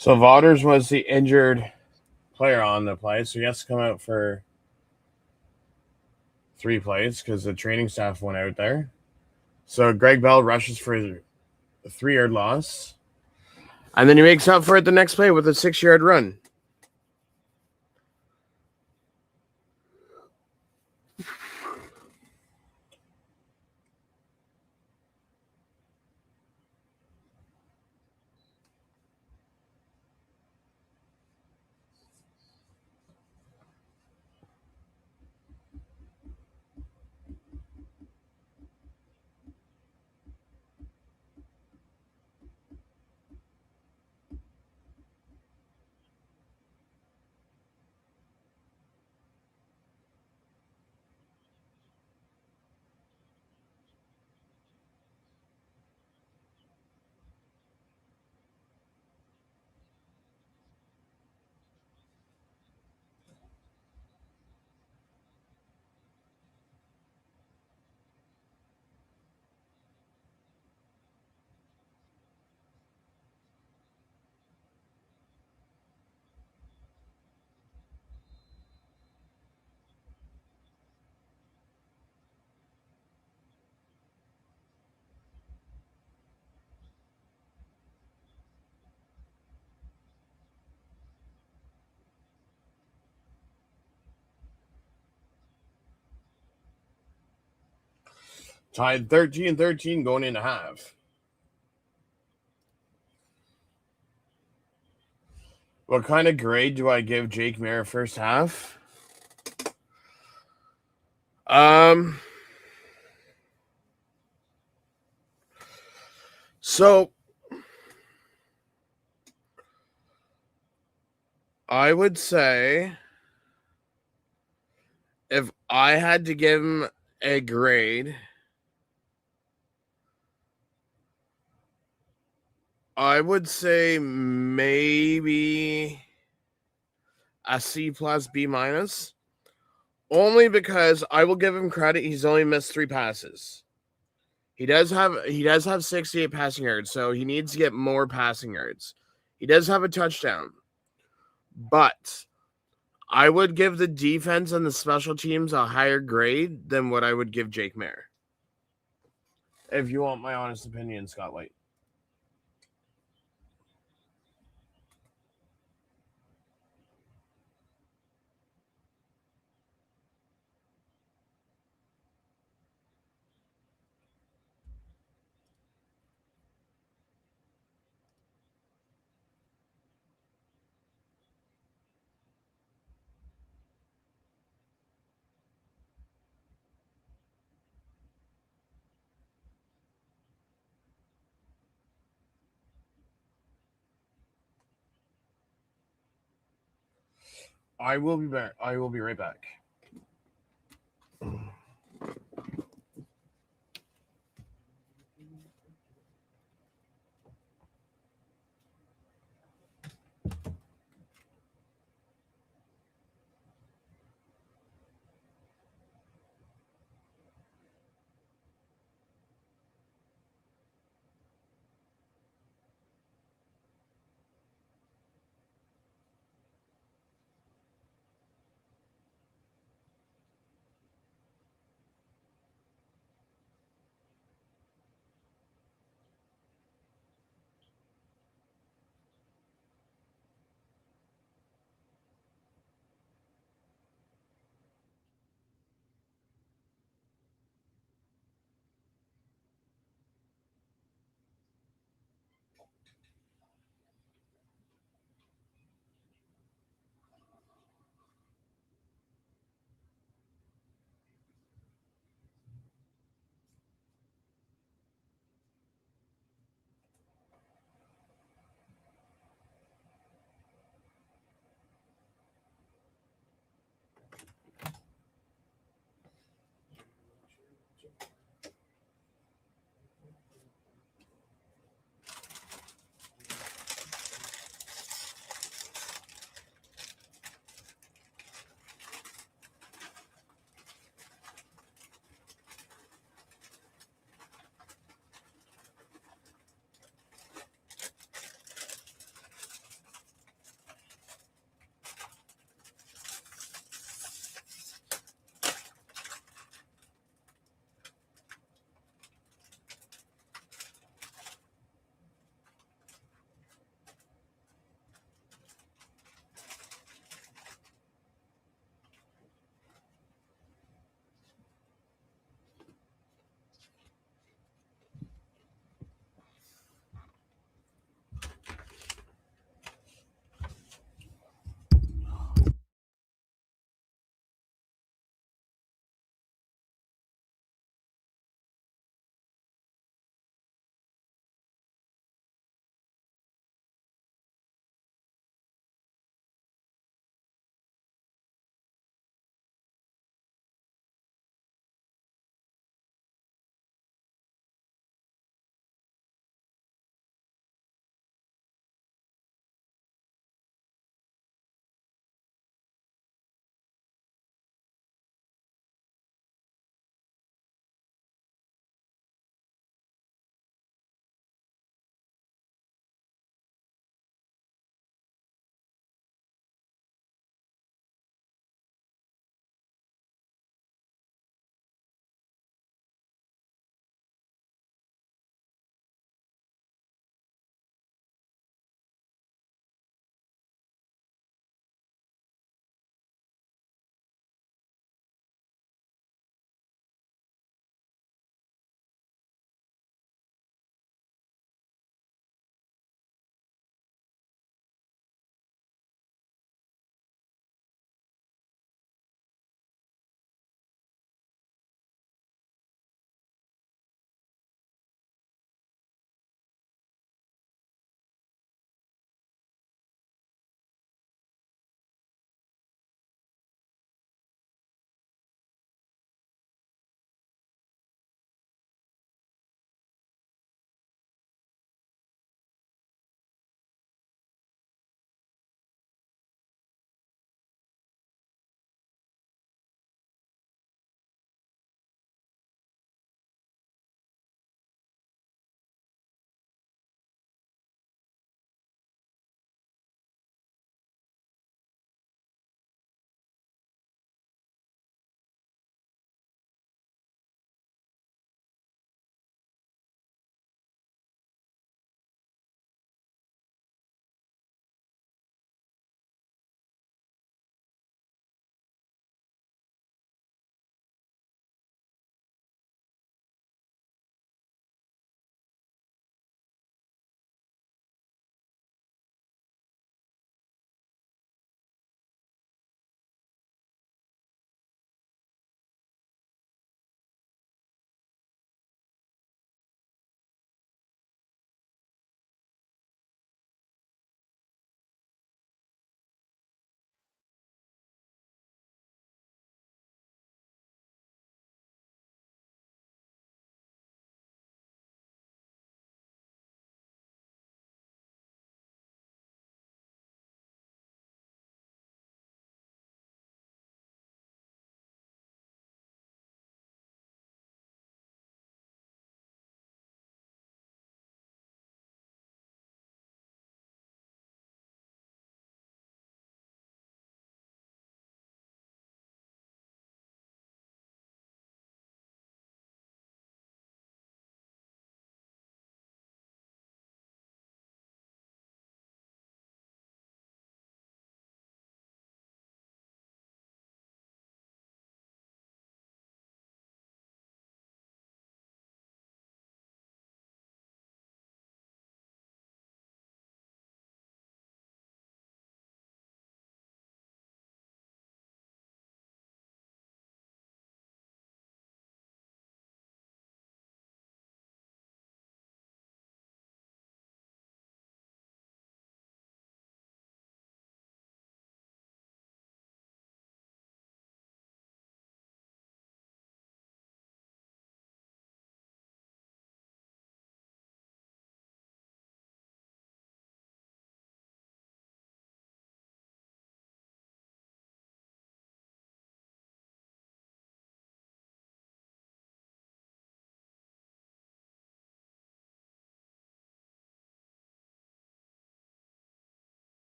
So Vaughters was the injured player on the play, so he has to come out for 3 plays because the training staff went out there. So Greg Bell rushes for a 3-yard loss. And then he makes up for it the next play with a 6-yard run. Tied 13-13 going into half. What kind of grade do I give Jake Maier first half? So I would say if I had to give him a grade, I would say maybe a C plus B minus. Only because I will give him credit, he's only missed 3 passes. He does have 68 passing yards, so he needs to get more passing yards. He does have a touchdown. But I would give the defense and the special teams a higher grade than what I would give Jake Maier. If you want my honest opinion, Scott White. I will be back. I will be right back.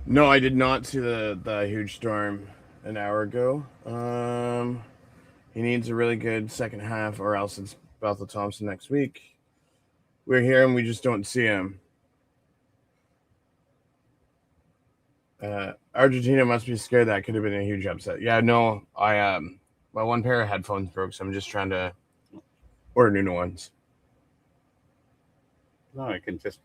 No, I did not see the huge storm an hour ago. He needs a really good second half, or else it's Bethel Thompson next week. We're here and we just don't see him. Argentina must be scared. That could have been a huge upset. Yeah, no, I my one pair of headphones broke, so I'm just trying to order new ones. No, I can just.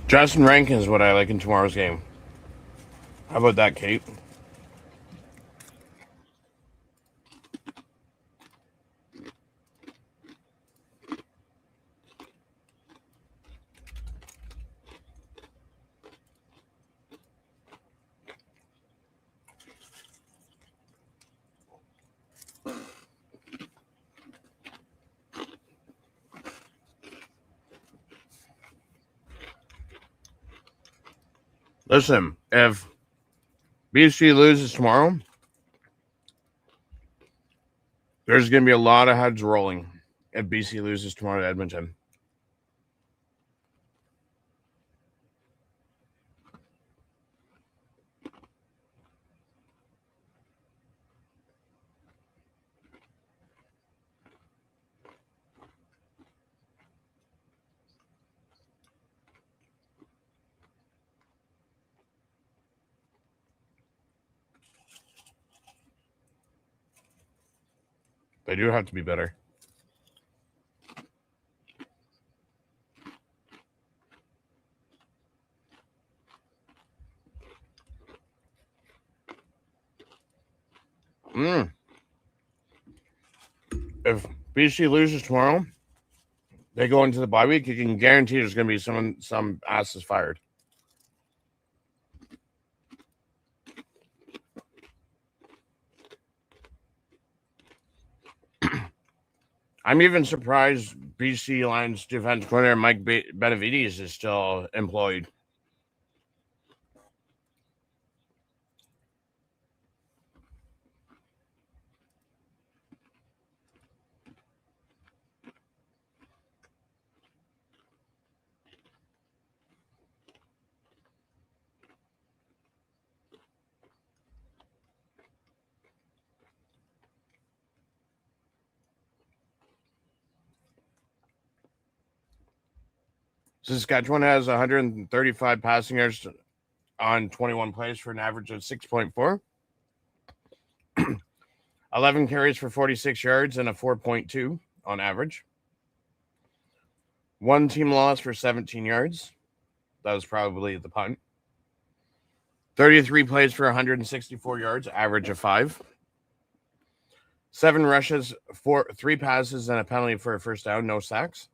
Justin Rankin is what I like in tomorrow's game. How about that, Kate? Listen, if BC loses tomorrow, there's going to be a lot of heads rolling if BC loses tomorrow to Edmonton. They do have to be better. If BC loses tomorrow, they go into the bye week. You can guarantee there's going to be some asses fired. I'm even surprised BC Lions defense coordinator Mike Benavides is still employed. Saskatchewan has 135 passing yards on 21 plays for an average of 6.4. 11 carries for 46 yards and a 4.2 on average. One team loss for 17 yards. That was probably the punt. 33 plays for 164 yards, average of 5. 7 rushes, 3 passes, and a penalty for a first down, no sacks.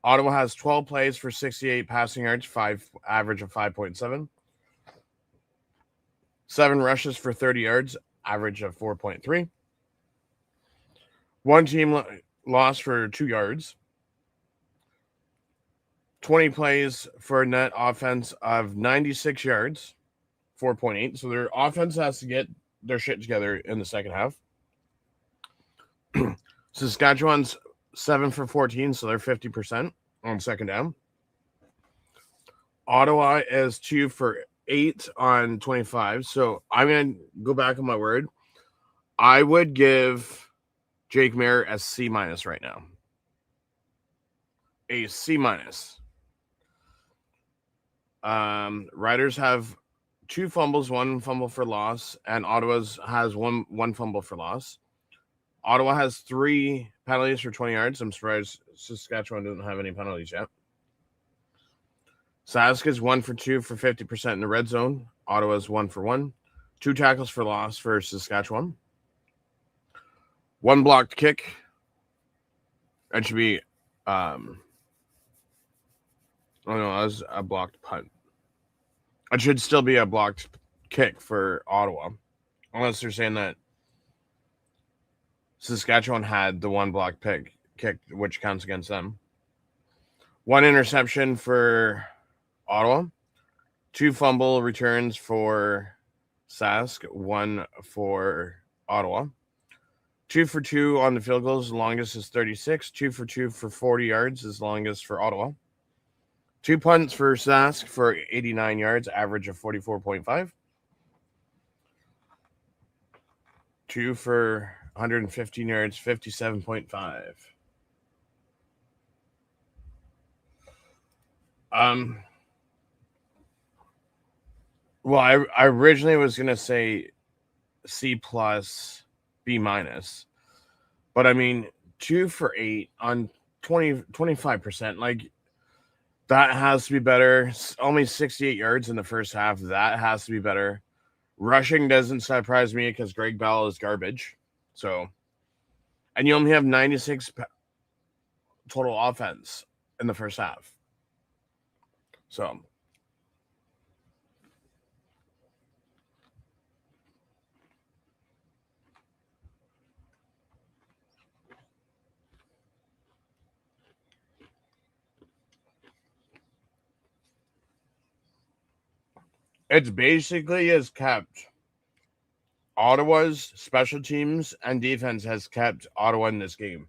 Ottawa has 12 plays for 68 passing yards, average of 5.7. 7 rushes for 30 yards, average of 4.3. One team lost for 2 yards. 20 plays for a net offense of 96 yards, 4.8. So their offense has to get their shit together in the second half. Saskatchewan's 7 for 14, so they're 50% on second down. Ottawa is 2 for 8 on 25. So I'm going to go back on my word. I would give Jake Mayer a C- right now. A C-. Riders have 2 fumbles, 1 fumble for loss, and Ottawa's has one fumble for loss. Ottawa has 3 penalties for 20 yards. I'm surprised Saskatchewan doesn't have any penalties yet. Sask is 1 for 2 for 50% in the red zone. Ottawa's 1 for 1. 2 tackles for loss for Saskatchewan. 1 blocked kick. That should be, oh no, that was a blocked punt. It should still be a blocked kick for Ottawa, unless they're saying that Saskatchewan had the 1 blocked kick, which counts against them. 1 interception for Ottawa. 2 fumble returns for Sask. 1 for Ottawa. 2 for 2 on the field goals. The longest is 36. 2 for 2 for 40 yards is longest for Ottawa. 2 punts for Sask for 89 yards, average of 44.5. 2 for 115 yards, 57.5. Well, I originally was going to say C plus, B minus. But I mean, 2 for 8 on 25%. Like, that has to be better. Only 68 yards in the first half. That has to be better. Rushing doesn't surprise me because Greg Bell is garbage. So, and you only have 96 total offense in the first half. So, it's basically has kept Ottawa's special teams and defense has kept Ottawa in this game.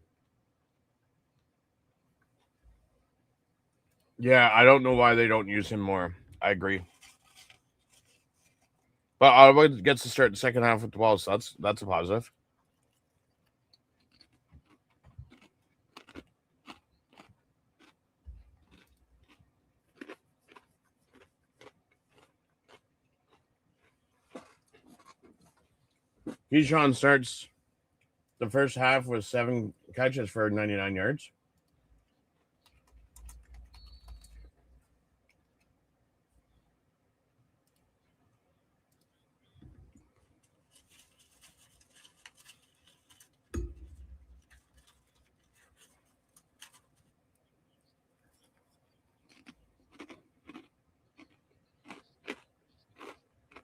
Yeah, I don't know why they don't use him more. I agree. But Ottawa gets to start the second half with the ball, so that's a positive. Keyshawn starts the first half with 7 catches for 99 yards.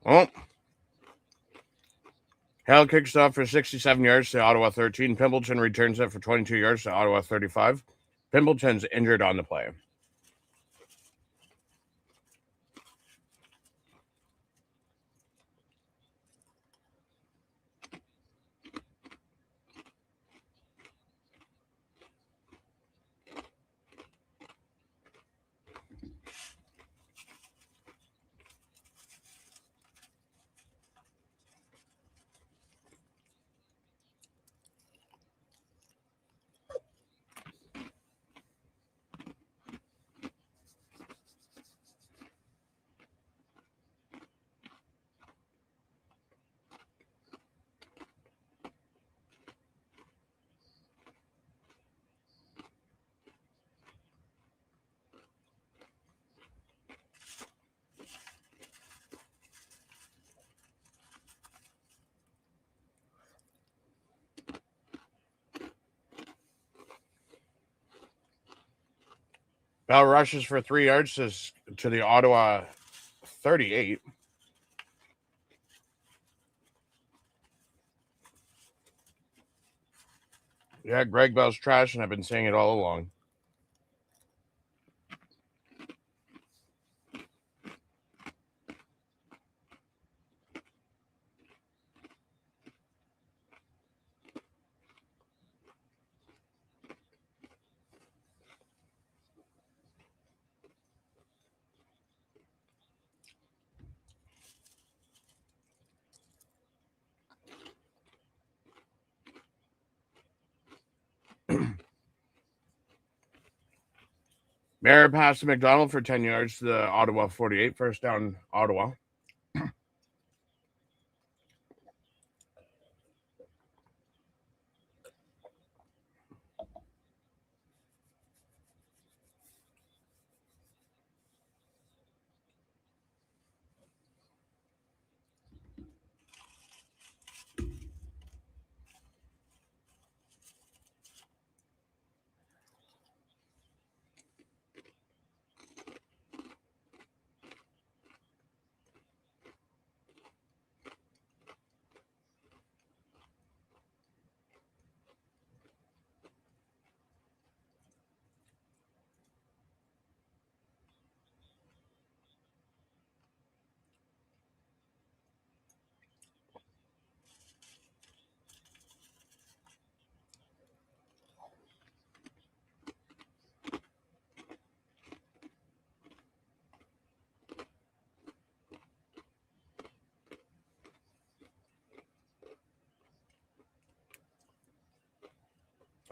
Oh. Hale kicks off for 67 yards to Ottawa 13. Pimbleton returns it for 22 yards to Ottawa 35. Pimbleton's injured on the play. Bell rushes for 3 yards to the Ottawa 38. Yeah, Greg Bell's trash, and I've been saying it all along. Mara passed to McDonald for 10 yards to the Ottawa 48. First down, Ottawa.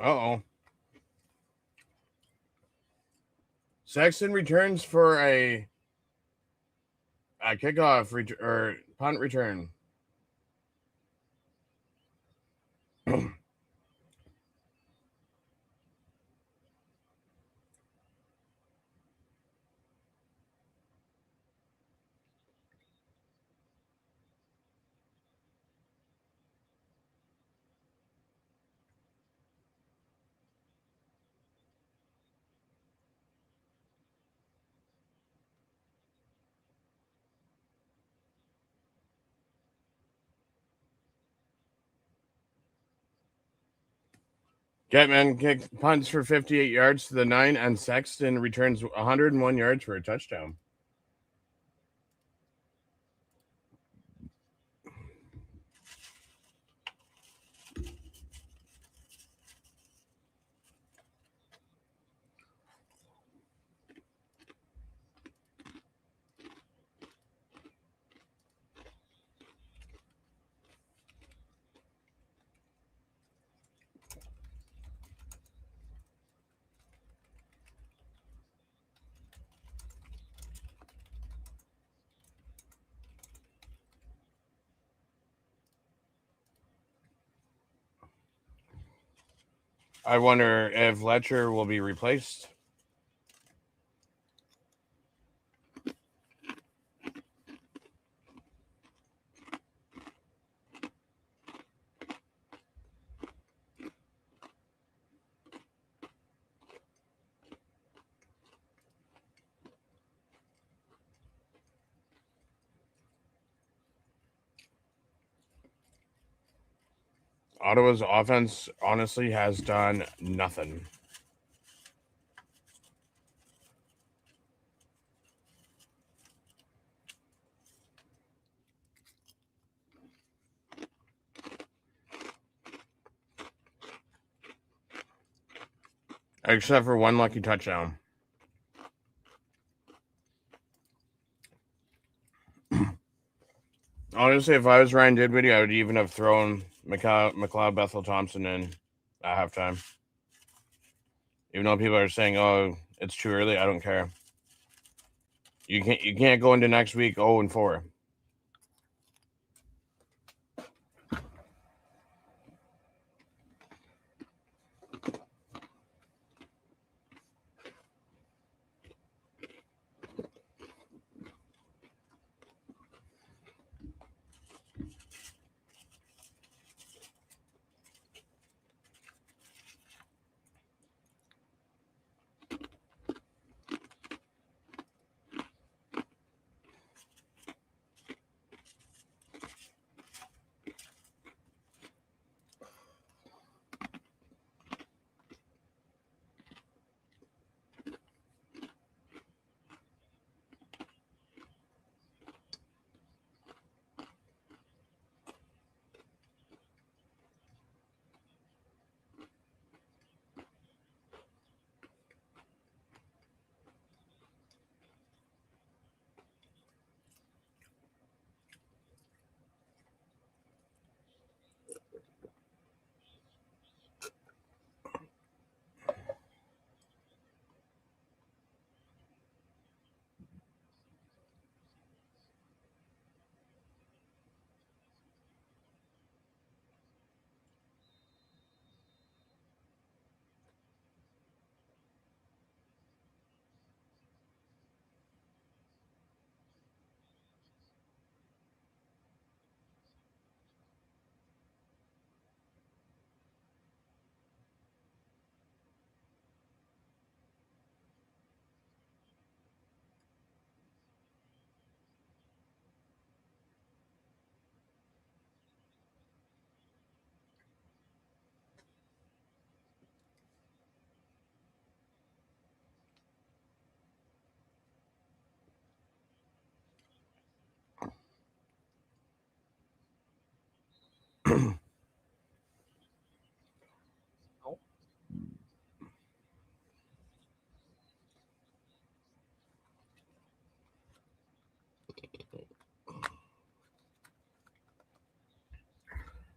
Uh-oh. Sexton returns for a kickoff or punt return. Getman punts for 58 yards to the 9, and Sexton returns 101 yards for a touchdown. I wonder if Letcher will be replaced. Ottawa's offense honestly has done nothing. Except for one lucky touchdown. Honestly, if I was Ryan Didwitty, I would even have thrown McLeod Bethel Thompson in at halftime. Even though people are saying, "Oh, it's too early," I don't care. You can't go into next week 0-4.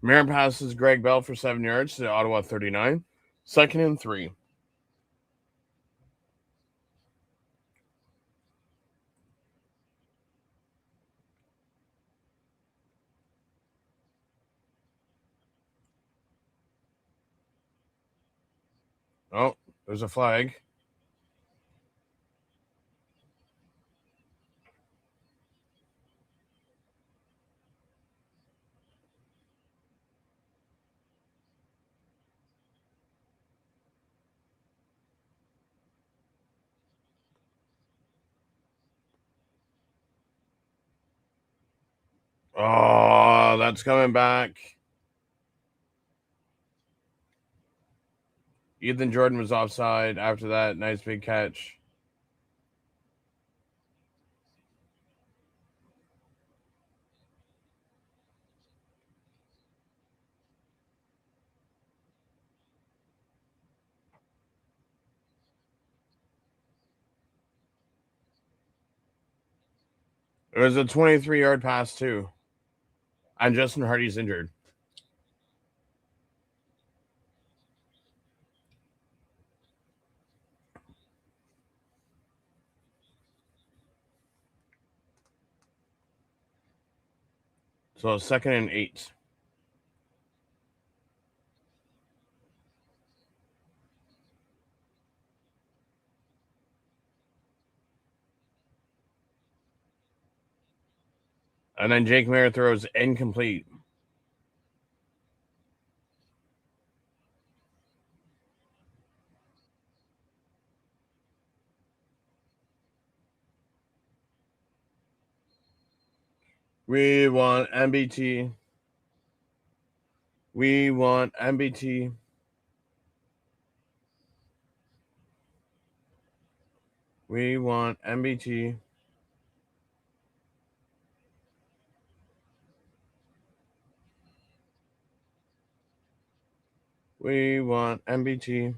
Marin passes Greg Bell for 7 yards to Ottawa 39. 2nd and 3. Oh, there's a flag. Oh, that's coming back. Ethan Jordan was offside after that. Nice big catch. It was a 23-yard pass, too. And Justin Hardy's injured. So 2nd and 8. And then Jake Mayer throws incomplete. We want MBT. We want MBT. We want MBT. We want MBT.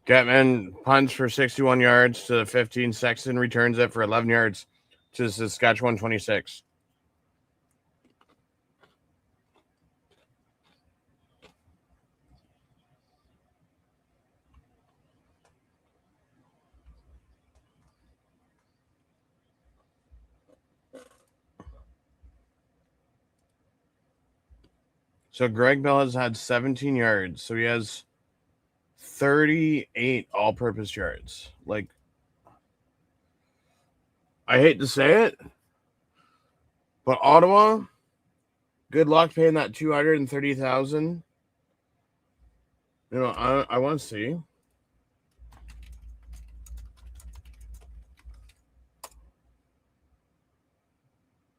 Getman punts for 61 yards to the 15. Sexton returns it for 11 yards to Saskatchewan 26. So Greg Bell has had 17 yards. So he has 38 all-purpose yards. Like, I hate to say it, but Ottawa, good luck paying that $230,000. You know, I want to see.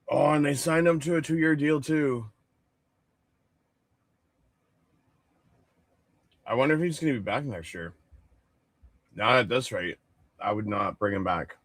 Oh, and they signed him to a 2-year deal too. I wonder if he's going to be back next year. Not at this rate. I would not bring him back.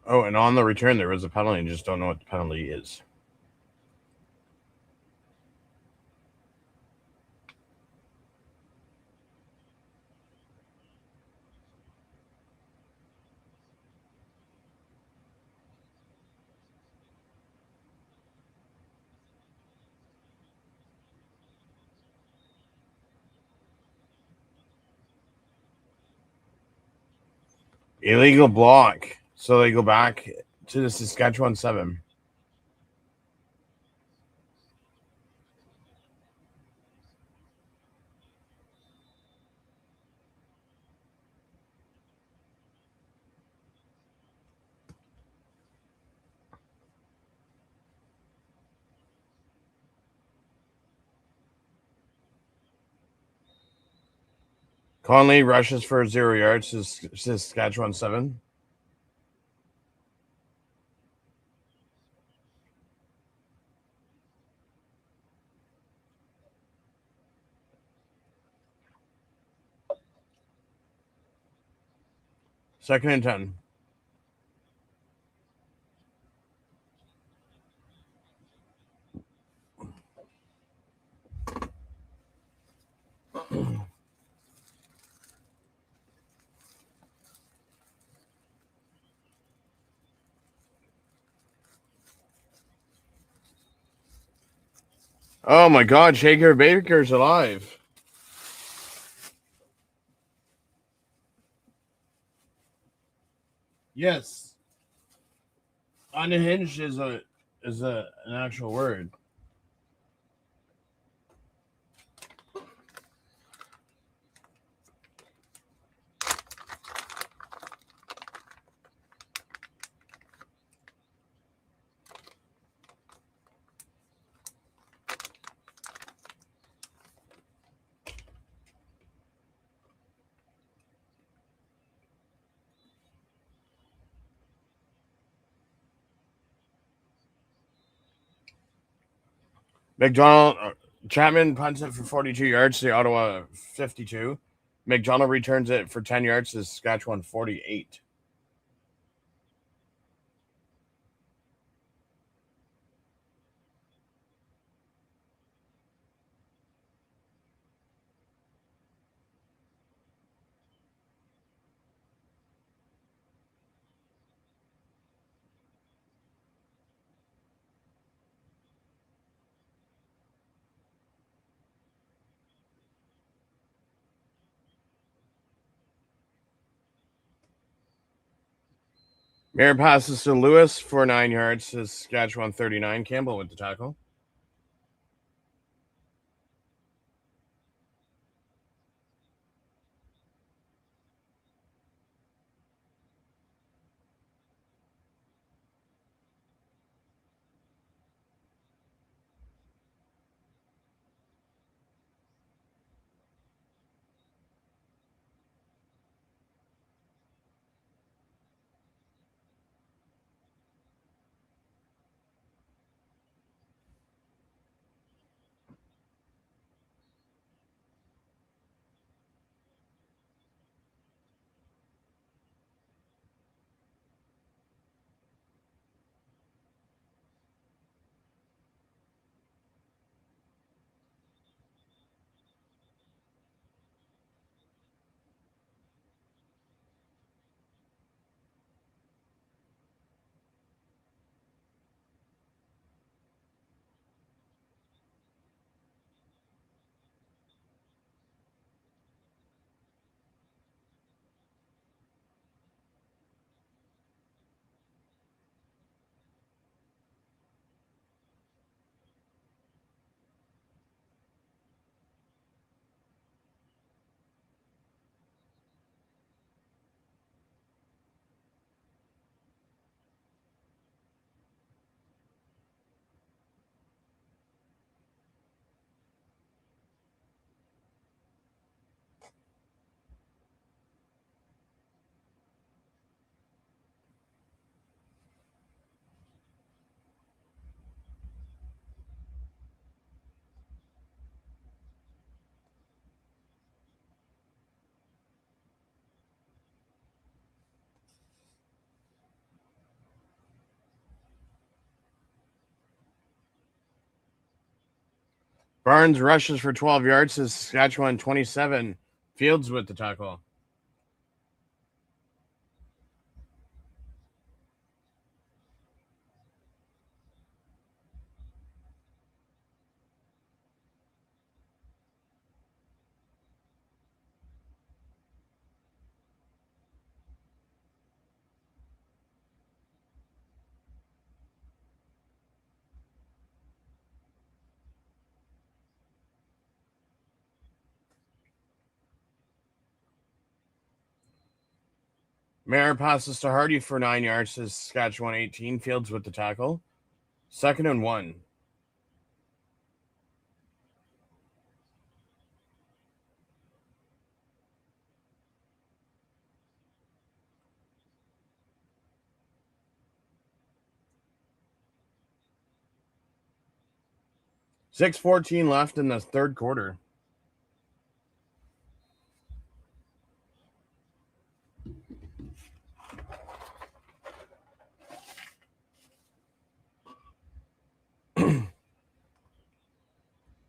Oh, and on the return, there was a penalty. I just don't know what the penalty is. Illegal block. So they go back to the Saskatchewan 7. Conley rushes for 0 yards to Saskatchewan 7. Second and 10. Oh my God, Shaker Baker's alive. Yes. Unhinged is an actual word. Chapman punts it for 42 yards to the Ottawa 52. McDonald returns it for 10 yards to Saskatchewan 48. Mayer passes to Lewis for 9 yards to Saskatchewan 39. Campbell with the tackle. Barnes rushes for 12 yards to Saskatchewan 27. Fields with the tackle. Mayer passes to Hardy for 9 yards to Saskatchewan 18. Fields with the tackle. Second and 1. 6:14 left in the third quarter.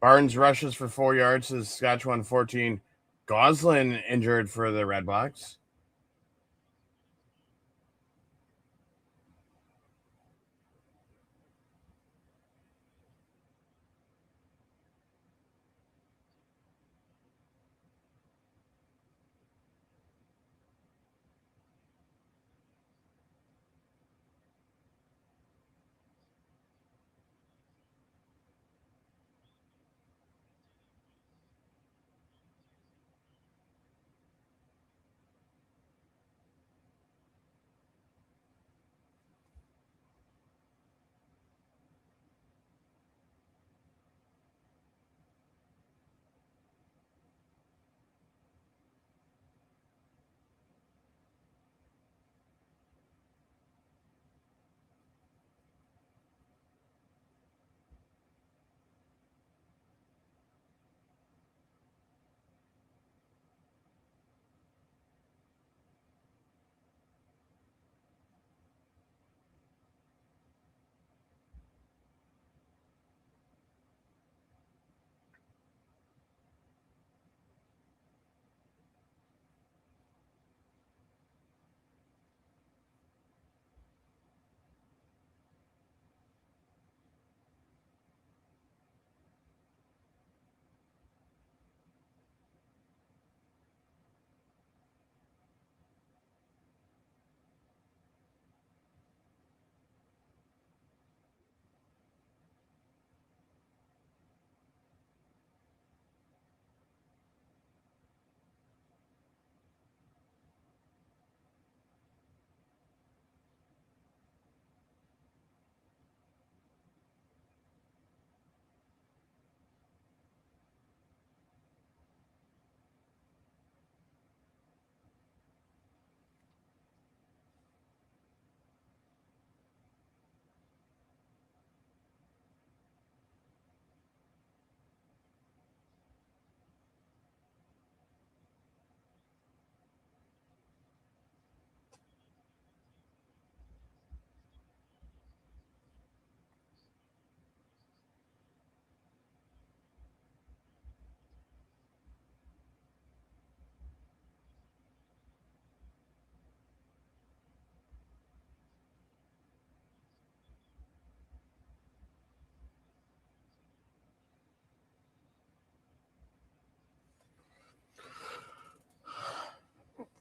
Barnes rushes for 4 yards to Saskatchewan 14. Goslin injured for the Redblacks.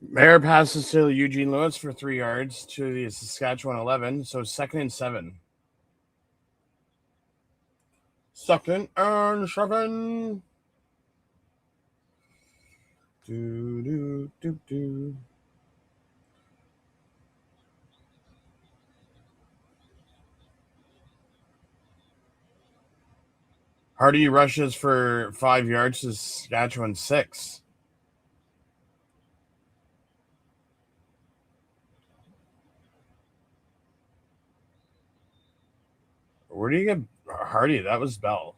Mayer passes to Eugene Lewis for 3 yards to the Saskatchewan 11. So 2nd and 7. 2nd and 7. Do. Hardy rushes for 5 yards to Saskatchewan 6. Where do you get Hardy? That was Bell.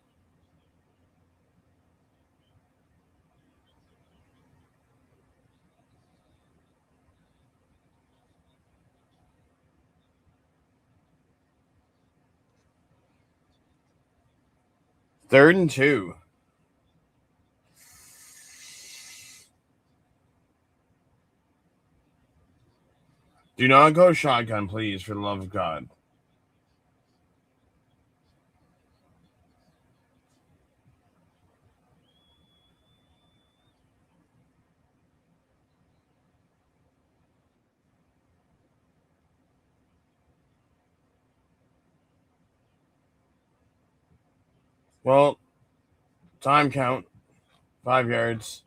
Third and 2. Do not go shotgun, please, for the love of God. Well, time count. 5 yards.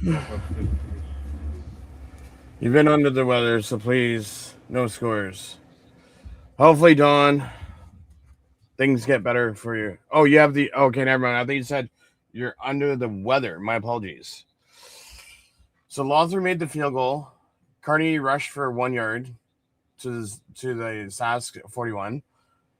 You've been under the weather, so please, no scores. Hopefully, Dawn, things get better for you. Oh, you have the. Okay, never mind. I think you said you're under the weather. My apologies. So Lothar made the field goal. Carney rushed for 1 yard to the Sask 41.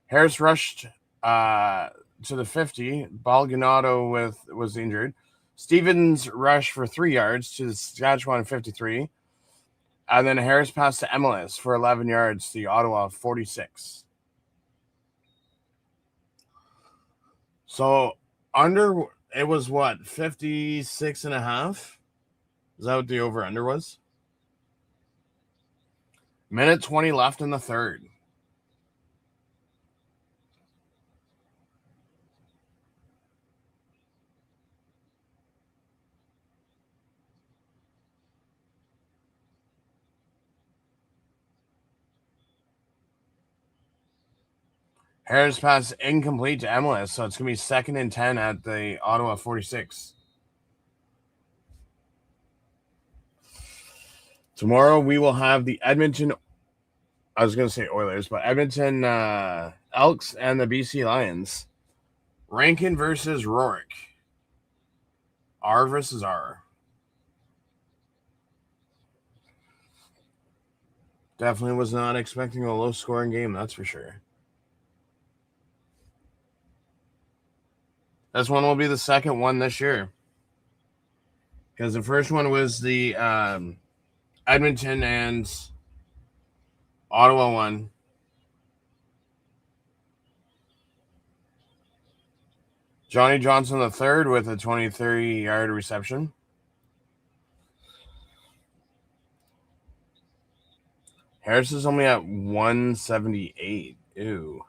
Harris rushed to the 50. Balganato was injured. Stevens rushed for 3 yards to the Saskatchewan 53. And then Harris passed to MLS for 11 yards to the Ottawa 46. So under, it was what, 56 and a half? Is that what the over-under was? Minute 20 left in the third. Harris pass incomplete to MLS, so it's going to be 2nd and 10 at the Ottawa 46. Tomorrow we will have the Edmonton, I was going to say Oilers, but Edmonton Elks and the BC Lions. Rankin versus Rourke. R versus R. Definitely was not expecting a low-scoring game, that's for sure. This one will be the second one this year. Because the first one was the Edmonton and Ottawa one. Johnny Johnson III with a 23-yard reception. Harris is only at 178. Ew.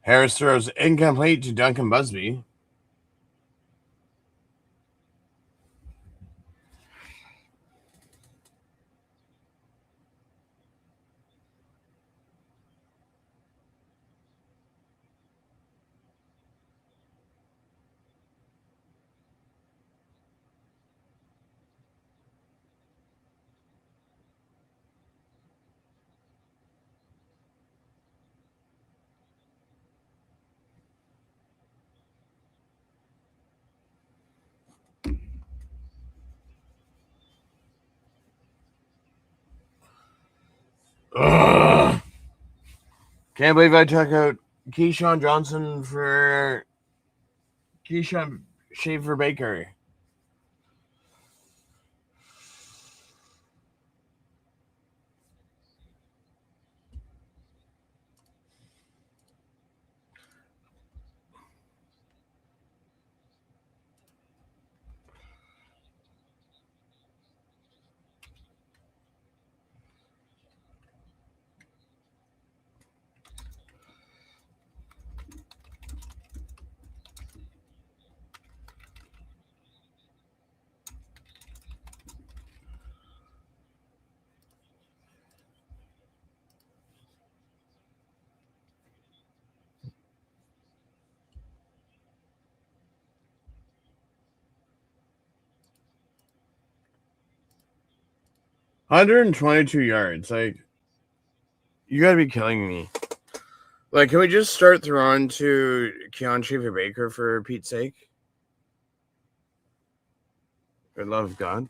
Harris throws incomplete to Duncan Busby. Ugh. Can't believe I took out Keyshawn Johnson for Keyshawn Schaefer Baker. Hundred and 22 yards. Like, you gotta be killing me. Like, can we just start throwing to Keon Schaefer Baker for Pete's sake? For the love of God.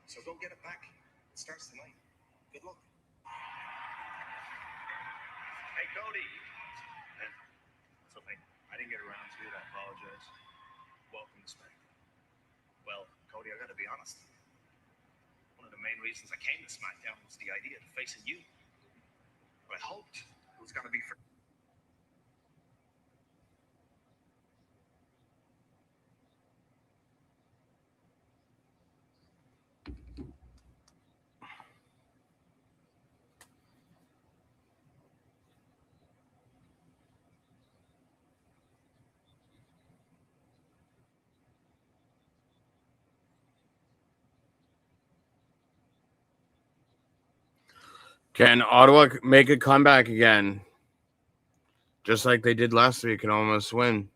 So go get it back. It starts tonight. Good luck. Hey, Cody. It's okay. I didn't get around to it. I apologize. Welcome to SmackDown. Well, Cody, I gotta be honest. One of the main reasons I came to SmackDown was the idea of facing you. I hoped it was gonna be for. Can Ottawa make a comeback again? Just like they did last week and almost win.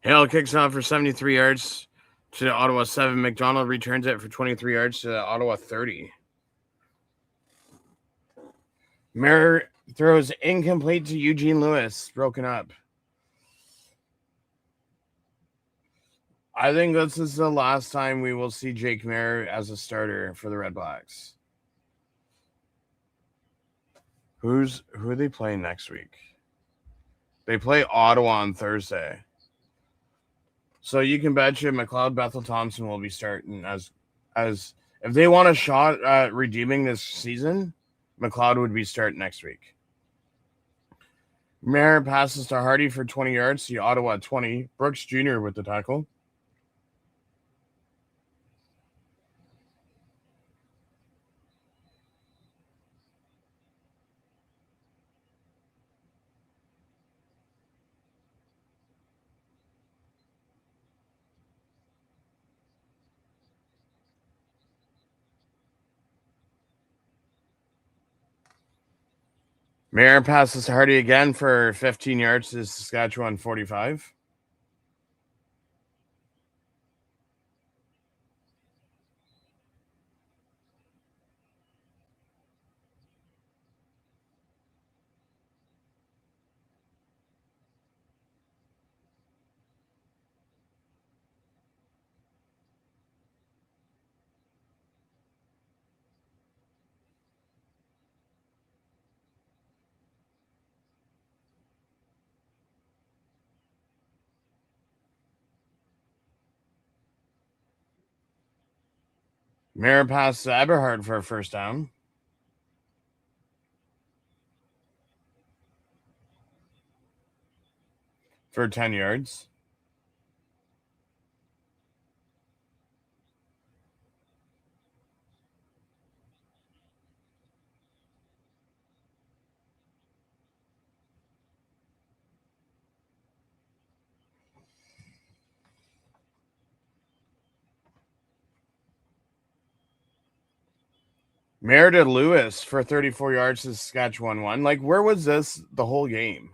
Hale kicks off for 73 yards to Ottawa 7. McDonald returns it for 23 yards to Ottawa 30. Mayer throws incomplete to Eugene Lewis, broken up. I think this is the last time we will see Jake Mayer as a starter for the Red Blacks. Who are they playing next week? They play Ottawa on Thursday. So you can bet you McLeod Bethel Thompson will be starting as if they want a shot at redeeming this season, McLeod would be starting next week. Mayer passes to Hardy for 20 yards to Ottawa 20. Brooks Jr. with the tackle. Mayer passes to Hardy again for 15 yards to Saskatchewan 45. Mayer passes to Eberhard for a first down. For 10 yards. Mayer to Lewis for 34 yards to Saskatchewan 1. Like, where was this the whole game?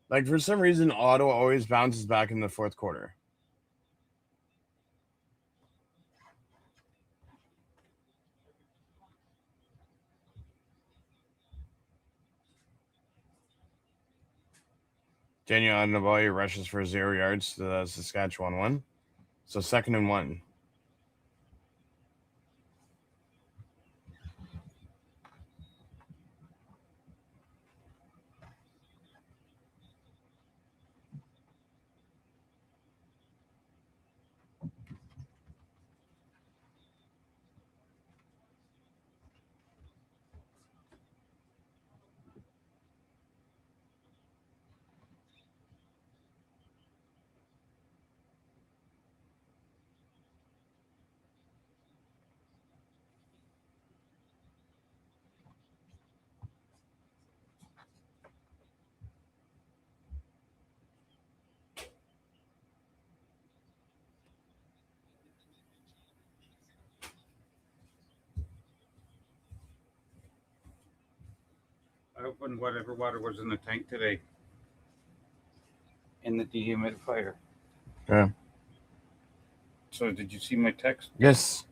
Like, for some reason, Ottawa always bounces back in the fourth quarter. Daniel Adnaboy rushes for 0 yards to the Saskatchewan 1. So 2nd and 1. opened whatever water was in the tank today in the dehumidifier. Yeah. So did you see my text? Yes.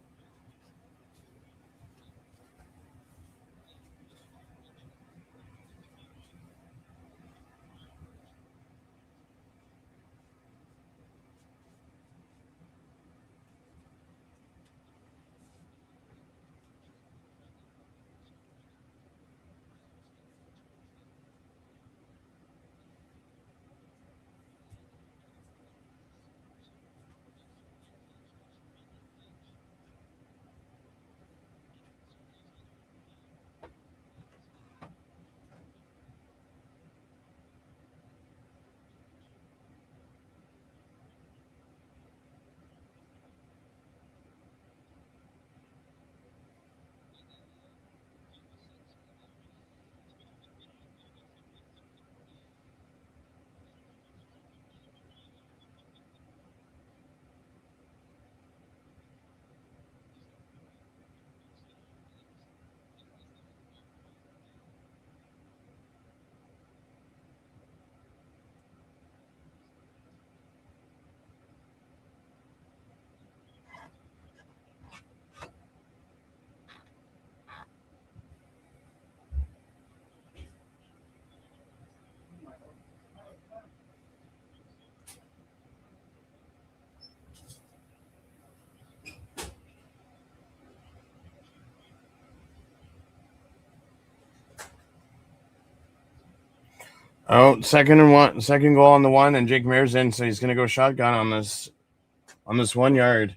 Oh, second goal on the one, and Jake Maier's in, so he's gonna go shotgun on this 1 yard.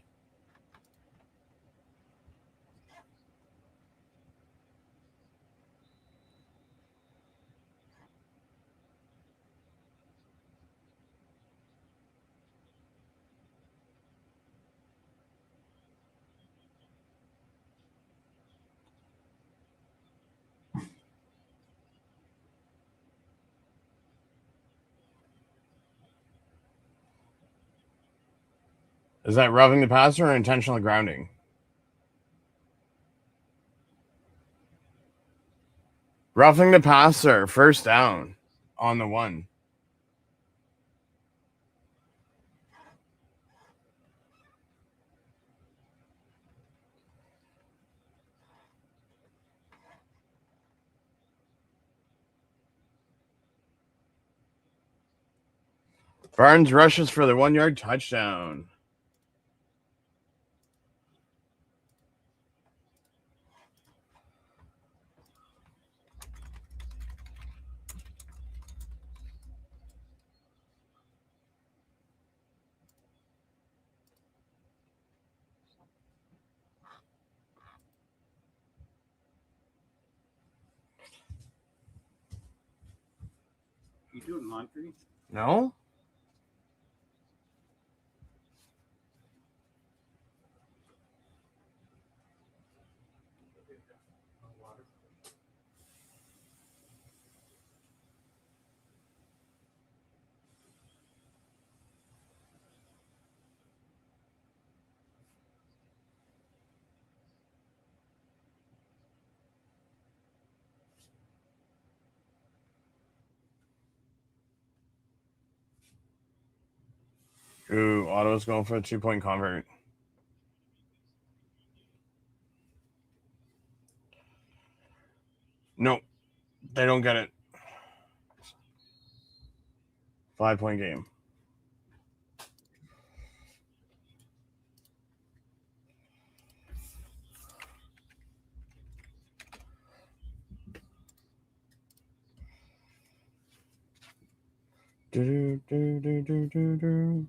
Is that roughing the passer or intentional grounding? Roughing the passer, first down on the 1. Barnes rushes for the 1 yard touchdown. You doing laundry? No? Ooh, Ottawa's going for a 2-point convert. Nope. They don't get it. 5-point game. Do, do, do, do, do, do.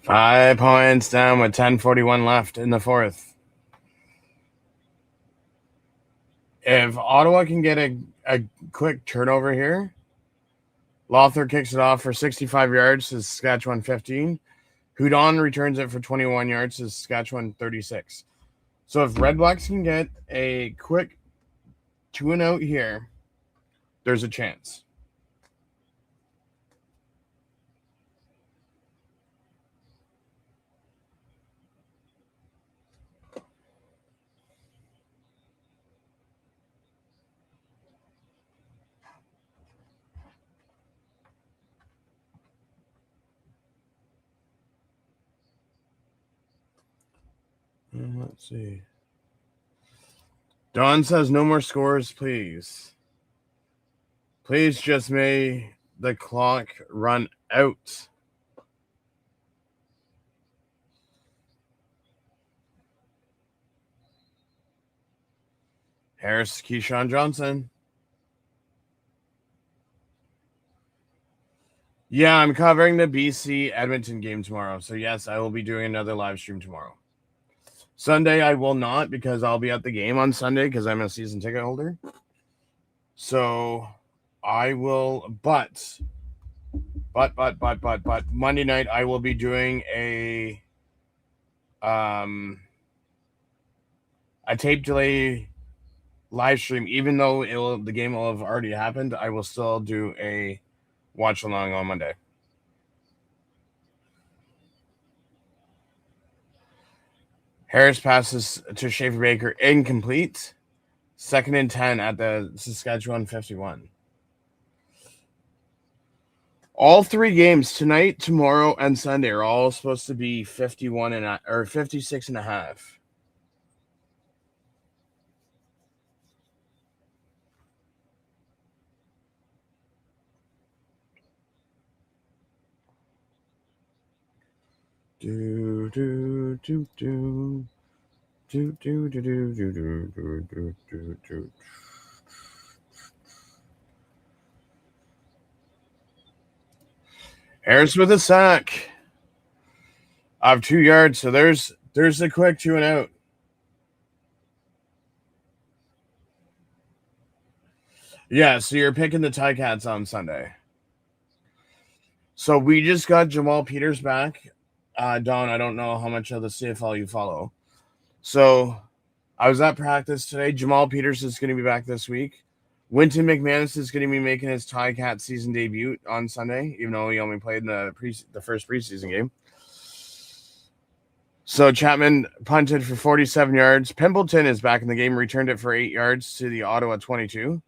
5 points down with 10:41 left in the fourth. If Ottawa can get a quick turnover here, Lothar kicks it off for 65 yards to Saskatchewan 15. Houdon returns it for 21 yards to Saskatchewan 36. So if Redblacks can get a quick 2-and-out here, there's a chance. Let's see. Don says no more scores, please. Please just may the clock run out. Harris, Keyshawn Johnson. Yeah, I'm covering the BC Edmonton game tomorrow. So, yes, I will be doing another live stream tomorrow. Sunday, I will not because I'll be at the game on Sunday because I'm a season ticket holder. So, I will, but Monday night, I will be doing a tape delay live stream. Even though the game will have already happened, I will still do a watch along on Monday. Harris passes to Schaefer Baker, incomplete. 2nd and 10 at the Saskatchewan 51. All 3 games tonight, tomorrow, and Sunday are all supposed to be 51 or 56 and a half. Do do do do do do do do do do do do do. Harris with a sack of 2 yards. So there's a quick 2-and-out. Yeah, so you're picking the Ticats on Sunday. So we just got Jamal Peters back. Don, I don't know how much of the CFL you follow. So I was at practice today. Jamal Peters is going to be back this week. Winton McManus is going to be making his Ticat season debut on Sunday, even though he only played in the first preseason game. So Chapman punted for 47 yards. Pimpleton is back in the game, returned it for 8 yards to the Ottawa 22.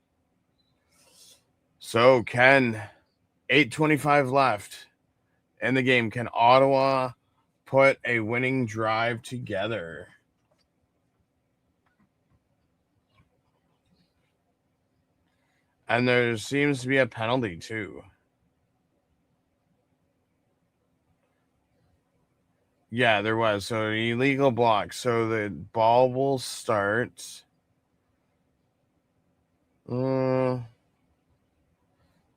So can 8:25 left in the game. Can Ottawa put a winning drive together? And there seems to be a penalty, too. Yeah, there was. So illegal block. So the ball will start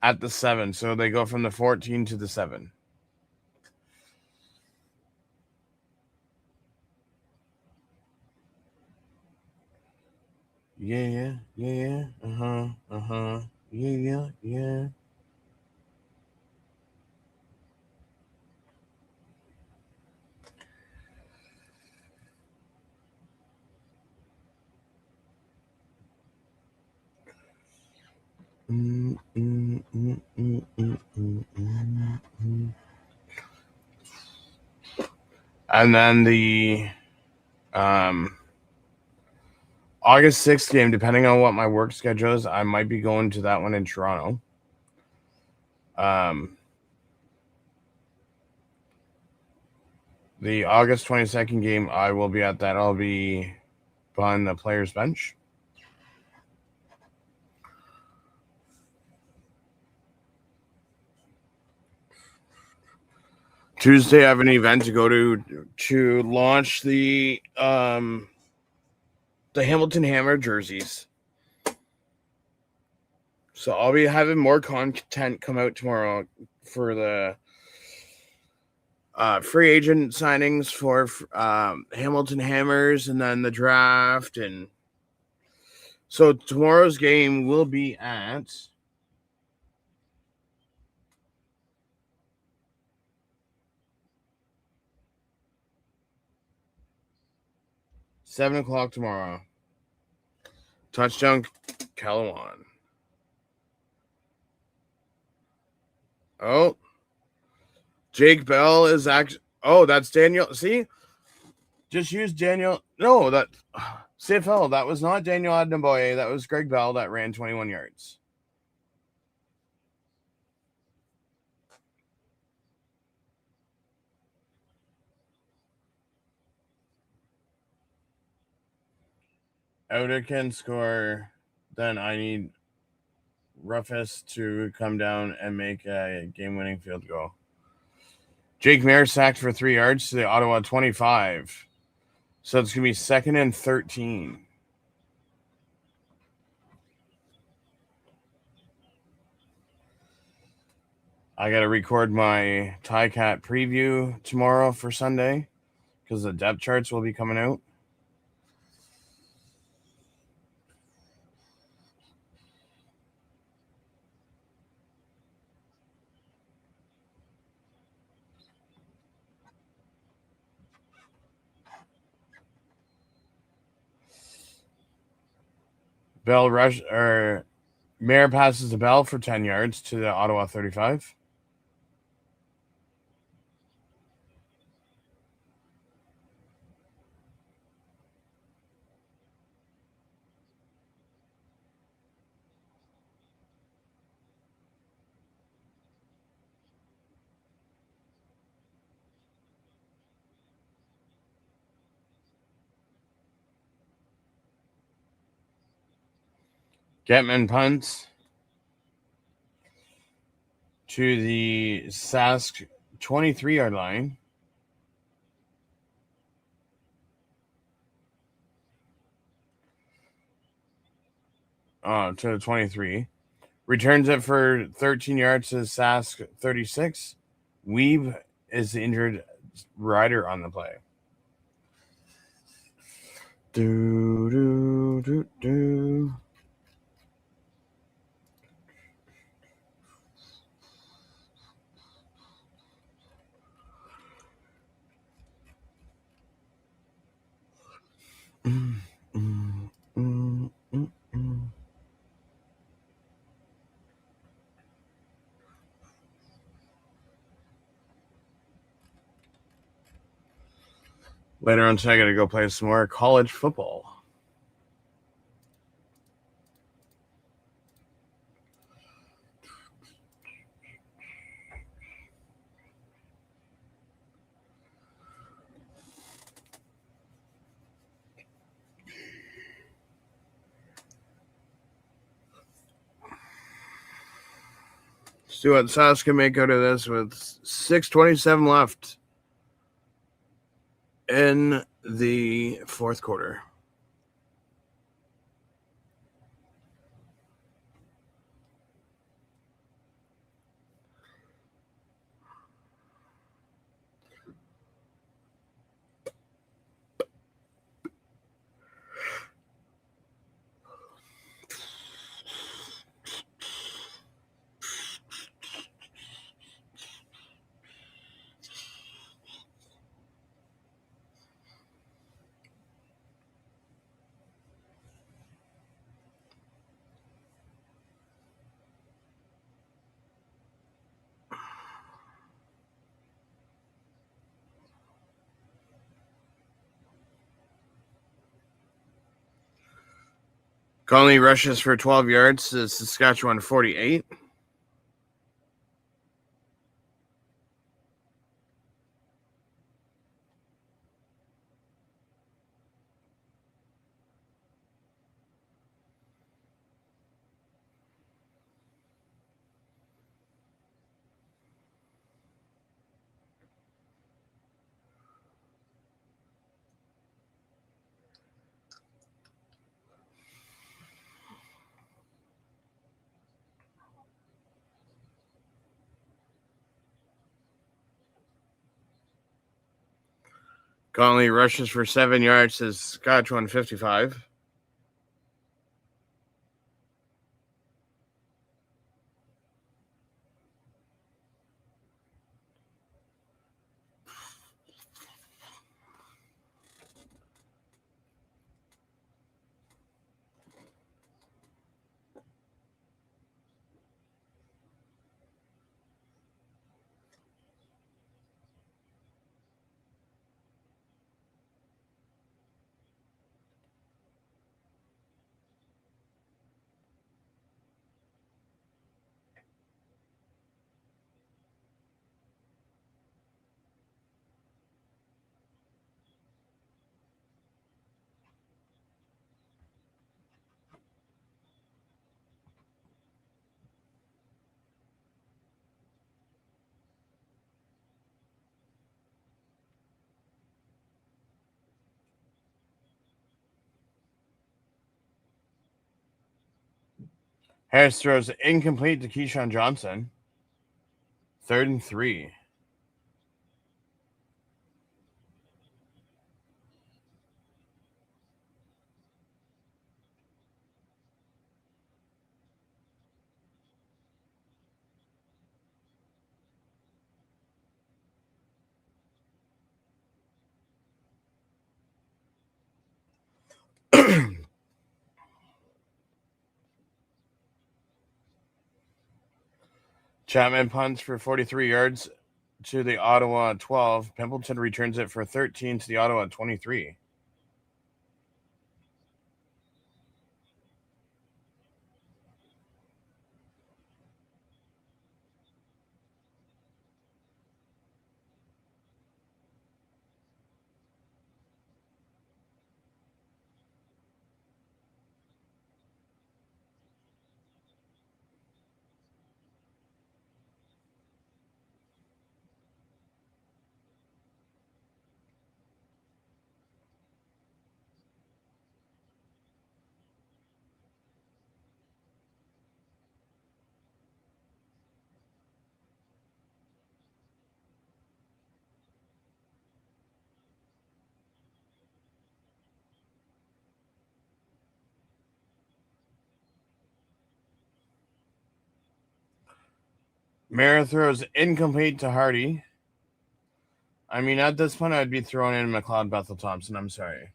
at the 7. So they go from the 14 to the 7. Yeah. Yeah. And then the August 6th game, depending on what my work schedule is, I might be going to that one in Toronto. The August 22nd game, I will be at that. I'll be on the players' bench. Tuesday, I have an event to go to launch the Hamilton Hammer jerseys. So I'll be having more content come out tomorrow for the free agent signings for Hamilton Hammers, and then the draft. And so tomorrow's game will be at 7 o'clock tomorrow. Touchdown, Calawan. Oh, Jake Bell is actually. Oh, that's Daniel. See, just use Daniel. No, that CFL. That was not Daniel Adnaboye. That was Greg Bell that ran 21 yards. Outer can score. Then I need Ruffus to come down and make a game-winning field goal. Jake Mayer sacked for 3 yards to the Ottawa 25. So it's going to be 2nd and 13. I got to record my Tie-Cat preview tomorrow for Sunday because the depth charts will be coming out. Mayer passes the Bell for 10 yards to the Ottawa 35. Getman punts to the Sask 23-yard line. To the 23. Returns it for 13 yards to the Sask 36. Weeb is the injured rider on the play. Do, do, do, do. Later on tonight, I got to go play some more college football. See what Sask can make out of this with 6:27 left in the fourth quarter. Conley rushes for 12 yards to Saskatchewan 48. Conley rushes for 7 yards to Saskatchewan 55. Harris throws incomplete to Keyshawn Johnson. 3rd and 3. Chapman punts for 43 yards to the Ottawa 12. Pimpleton returns it for 13 to the Ottawa 23. Mara throws incomplete to Hardy. I mean, at this point, I'd be throwing in McLeod Bethel Thompson. I'm sorry.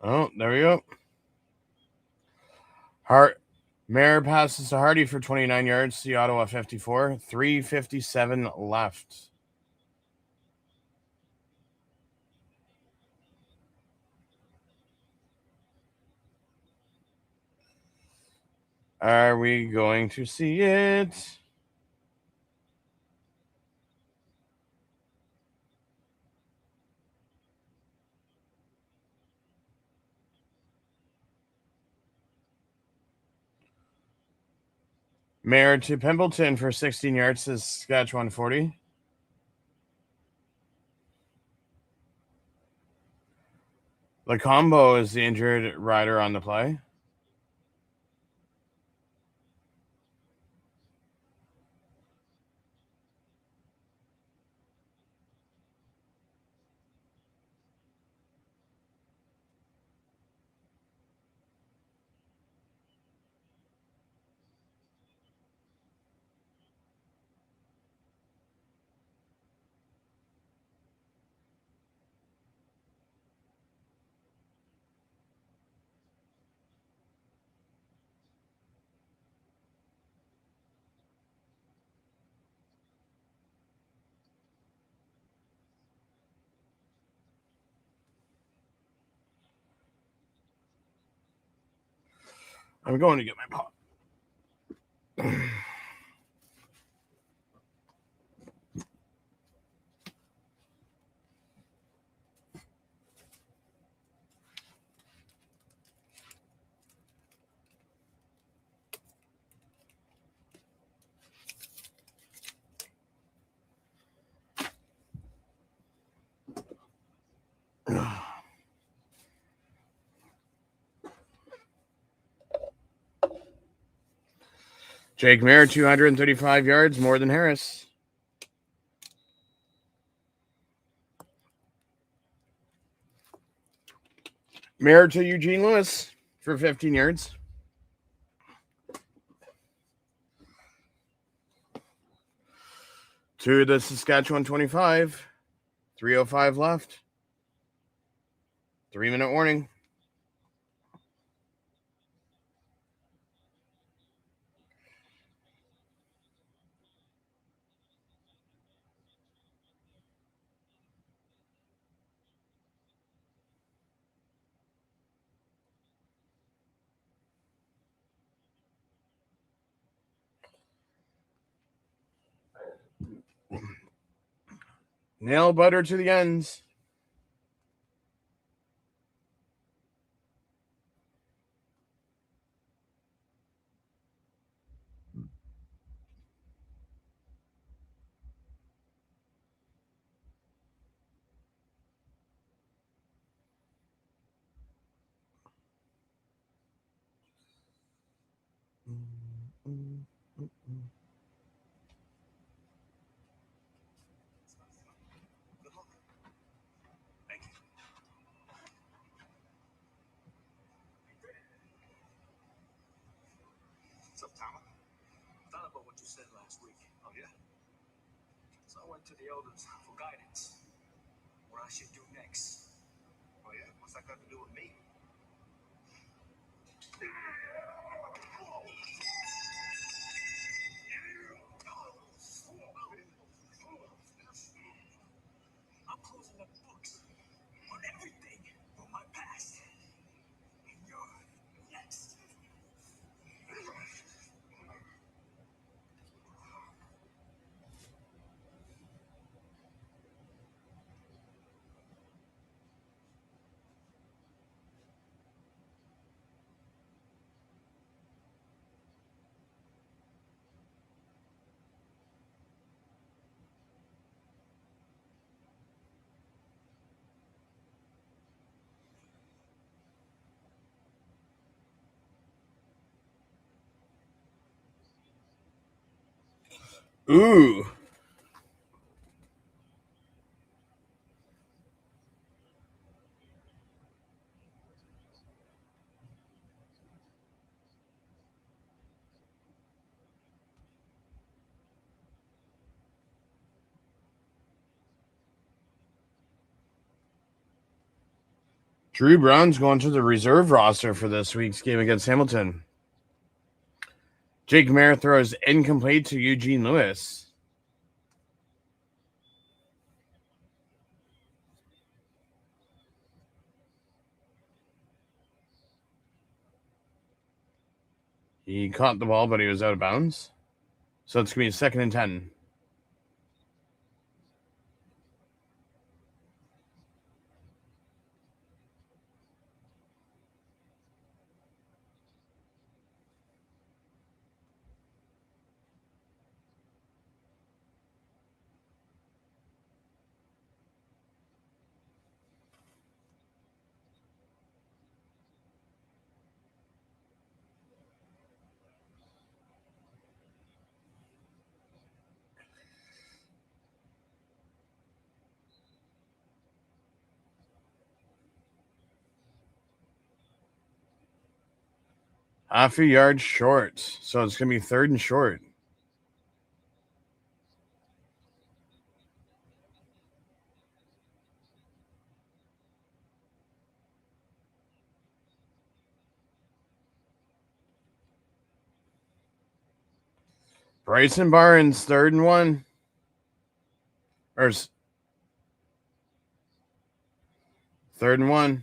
Oh, there we go. Mare passes to Hardy for 29 yards to the Ottawa 54. 3:57 left. Are we going to see it? Mare to Pimpleton for 16 yards to Saskatchewan 40. The combo is the injured rider on the play. I'm going to get my pop. Jake Mayer, 235 yards, more than Harris. Mayer to Eugene Lewis for 15 yards. To the Saskatchewan 25. 3:05 left. 3-minute warning. Nail butter to the ends. Thank you. What's up, Tom? Thought about what you said last week. Oh, yeah? So I went to the elders for guidance. What I should do next. Oh, yeah? What's that got to do with me? I'm closing the books on everything from my past. And you're next. Ooh. Drew Brown's going to the reserve roster for this week's game against Hamilton. Jake Mayer throws incomplete to Eugene Lewis. He caught the ball, but he was out of bounds. So it's going to be 2nd and 10. Half a yard short. So it's going to be 3rd and short. Bryson Barnes, 3rd and 1. Or 3rd and 1.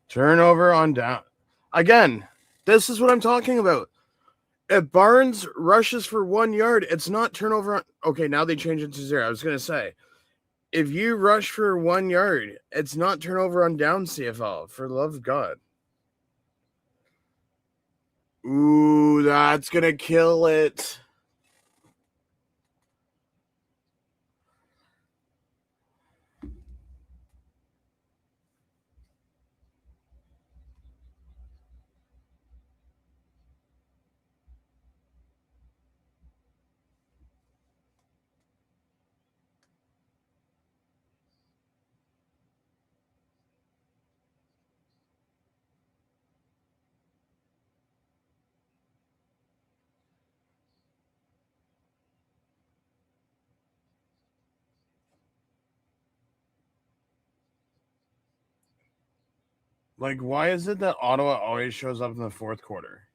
Turnover on down. Again, this is what I'm talking about. If Barnes rushes for 1 yard, it's not turnover on. Okay, now they change it to 0. I was going to say, if you rush for 1 yard, it's not turnover on down, CFL, for the love of God. Ooh, that's going to kill it. Like, why is it that Ottawa always shows up in the fourth quarter?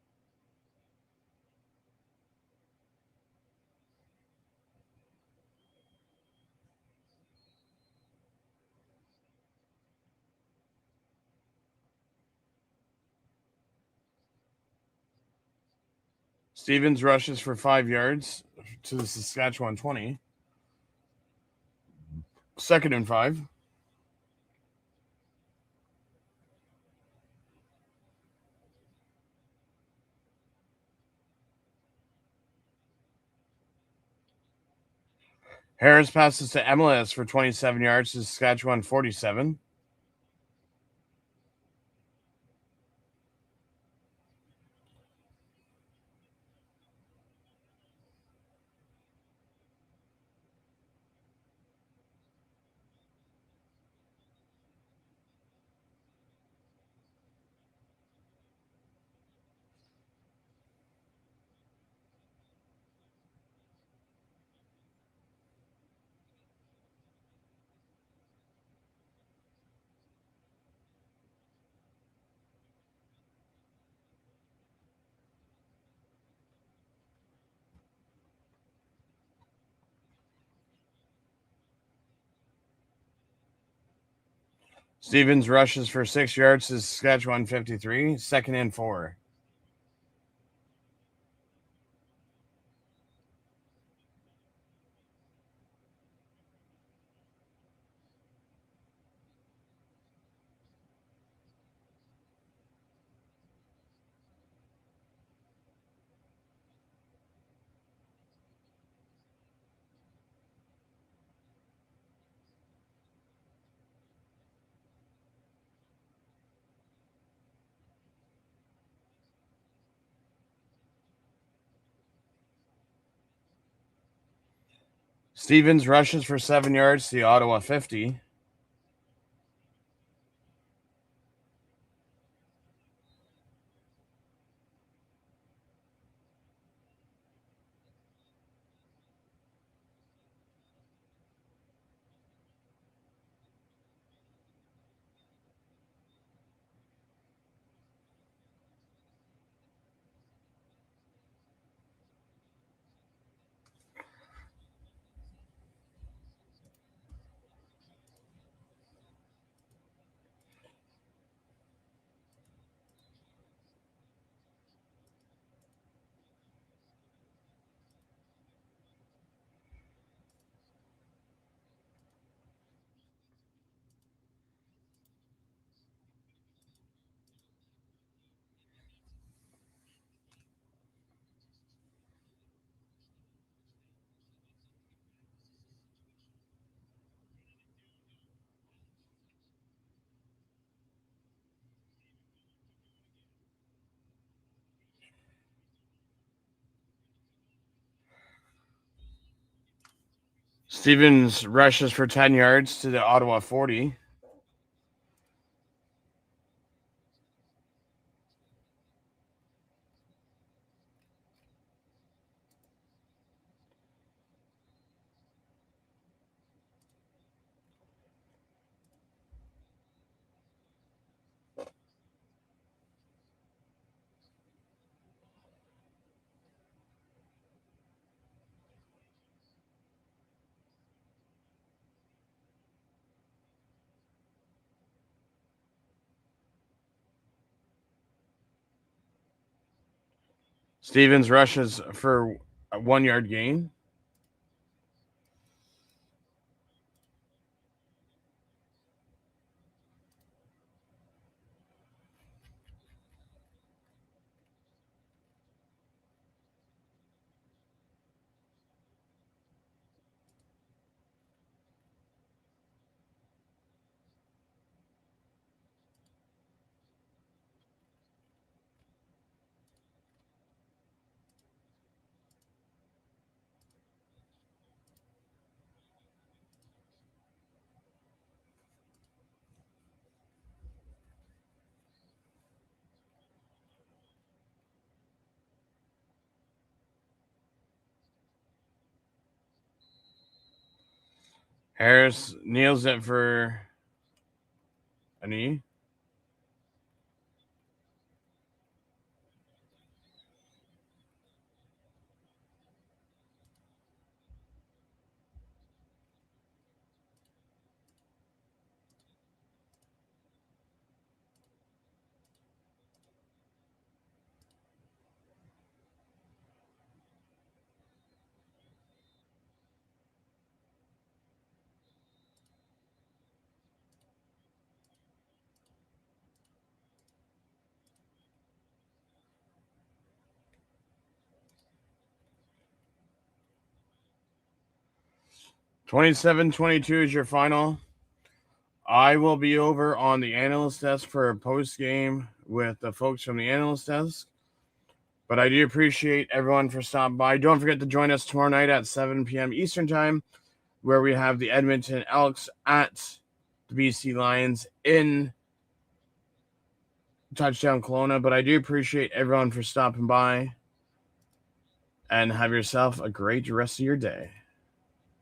Stevens rushes for 5 yards to the Saskatchewan 20. 2nd and 5. Harris passes to MLS for 27 yards to Saskatchewan 47. Stevens rushes for 6 yards to Saskatchewan 53. 2nd and 4. Stevens rushes for 7 yards to the Ottawa 50. Stevens rushes for 10 yards to the Ottawa 40. Stevens rushes for a 1 yard gain. Harris nails it for a knee. (27-22) is your final. I will be over on the analyst desk for a post game with the folks from the analyst desk. But I do appreciate everyone for stopping by. Don't forget to join us tomorrow night at 7 p.m. Eastern Time, where we have the Edmonton Elks at the BC Lions in Touchdown Kelowna. But I do appreciate everyone for stopping by, and have yourself a great rest of your day.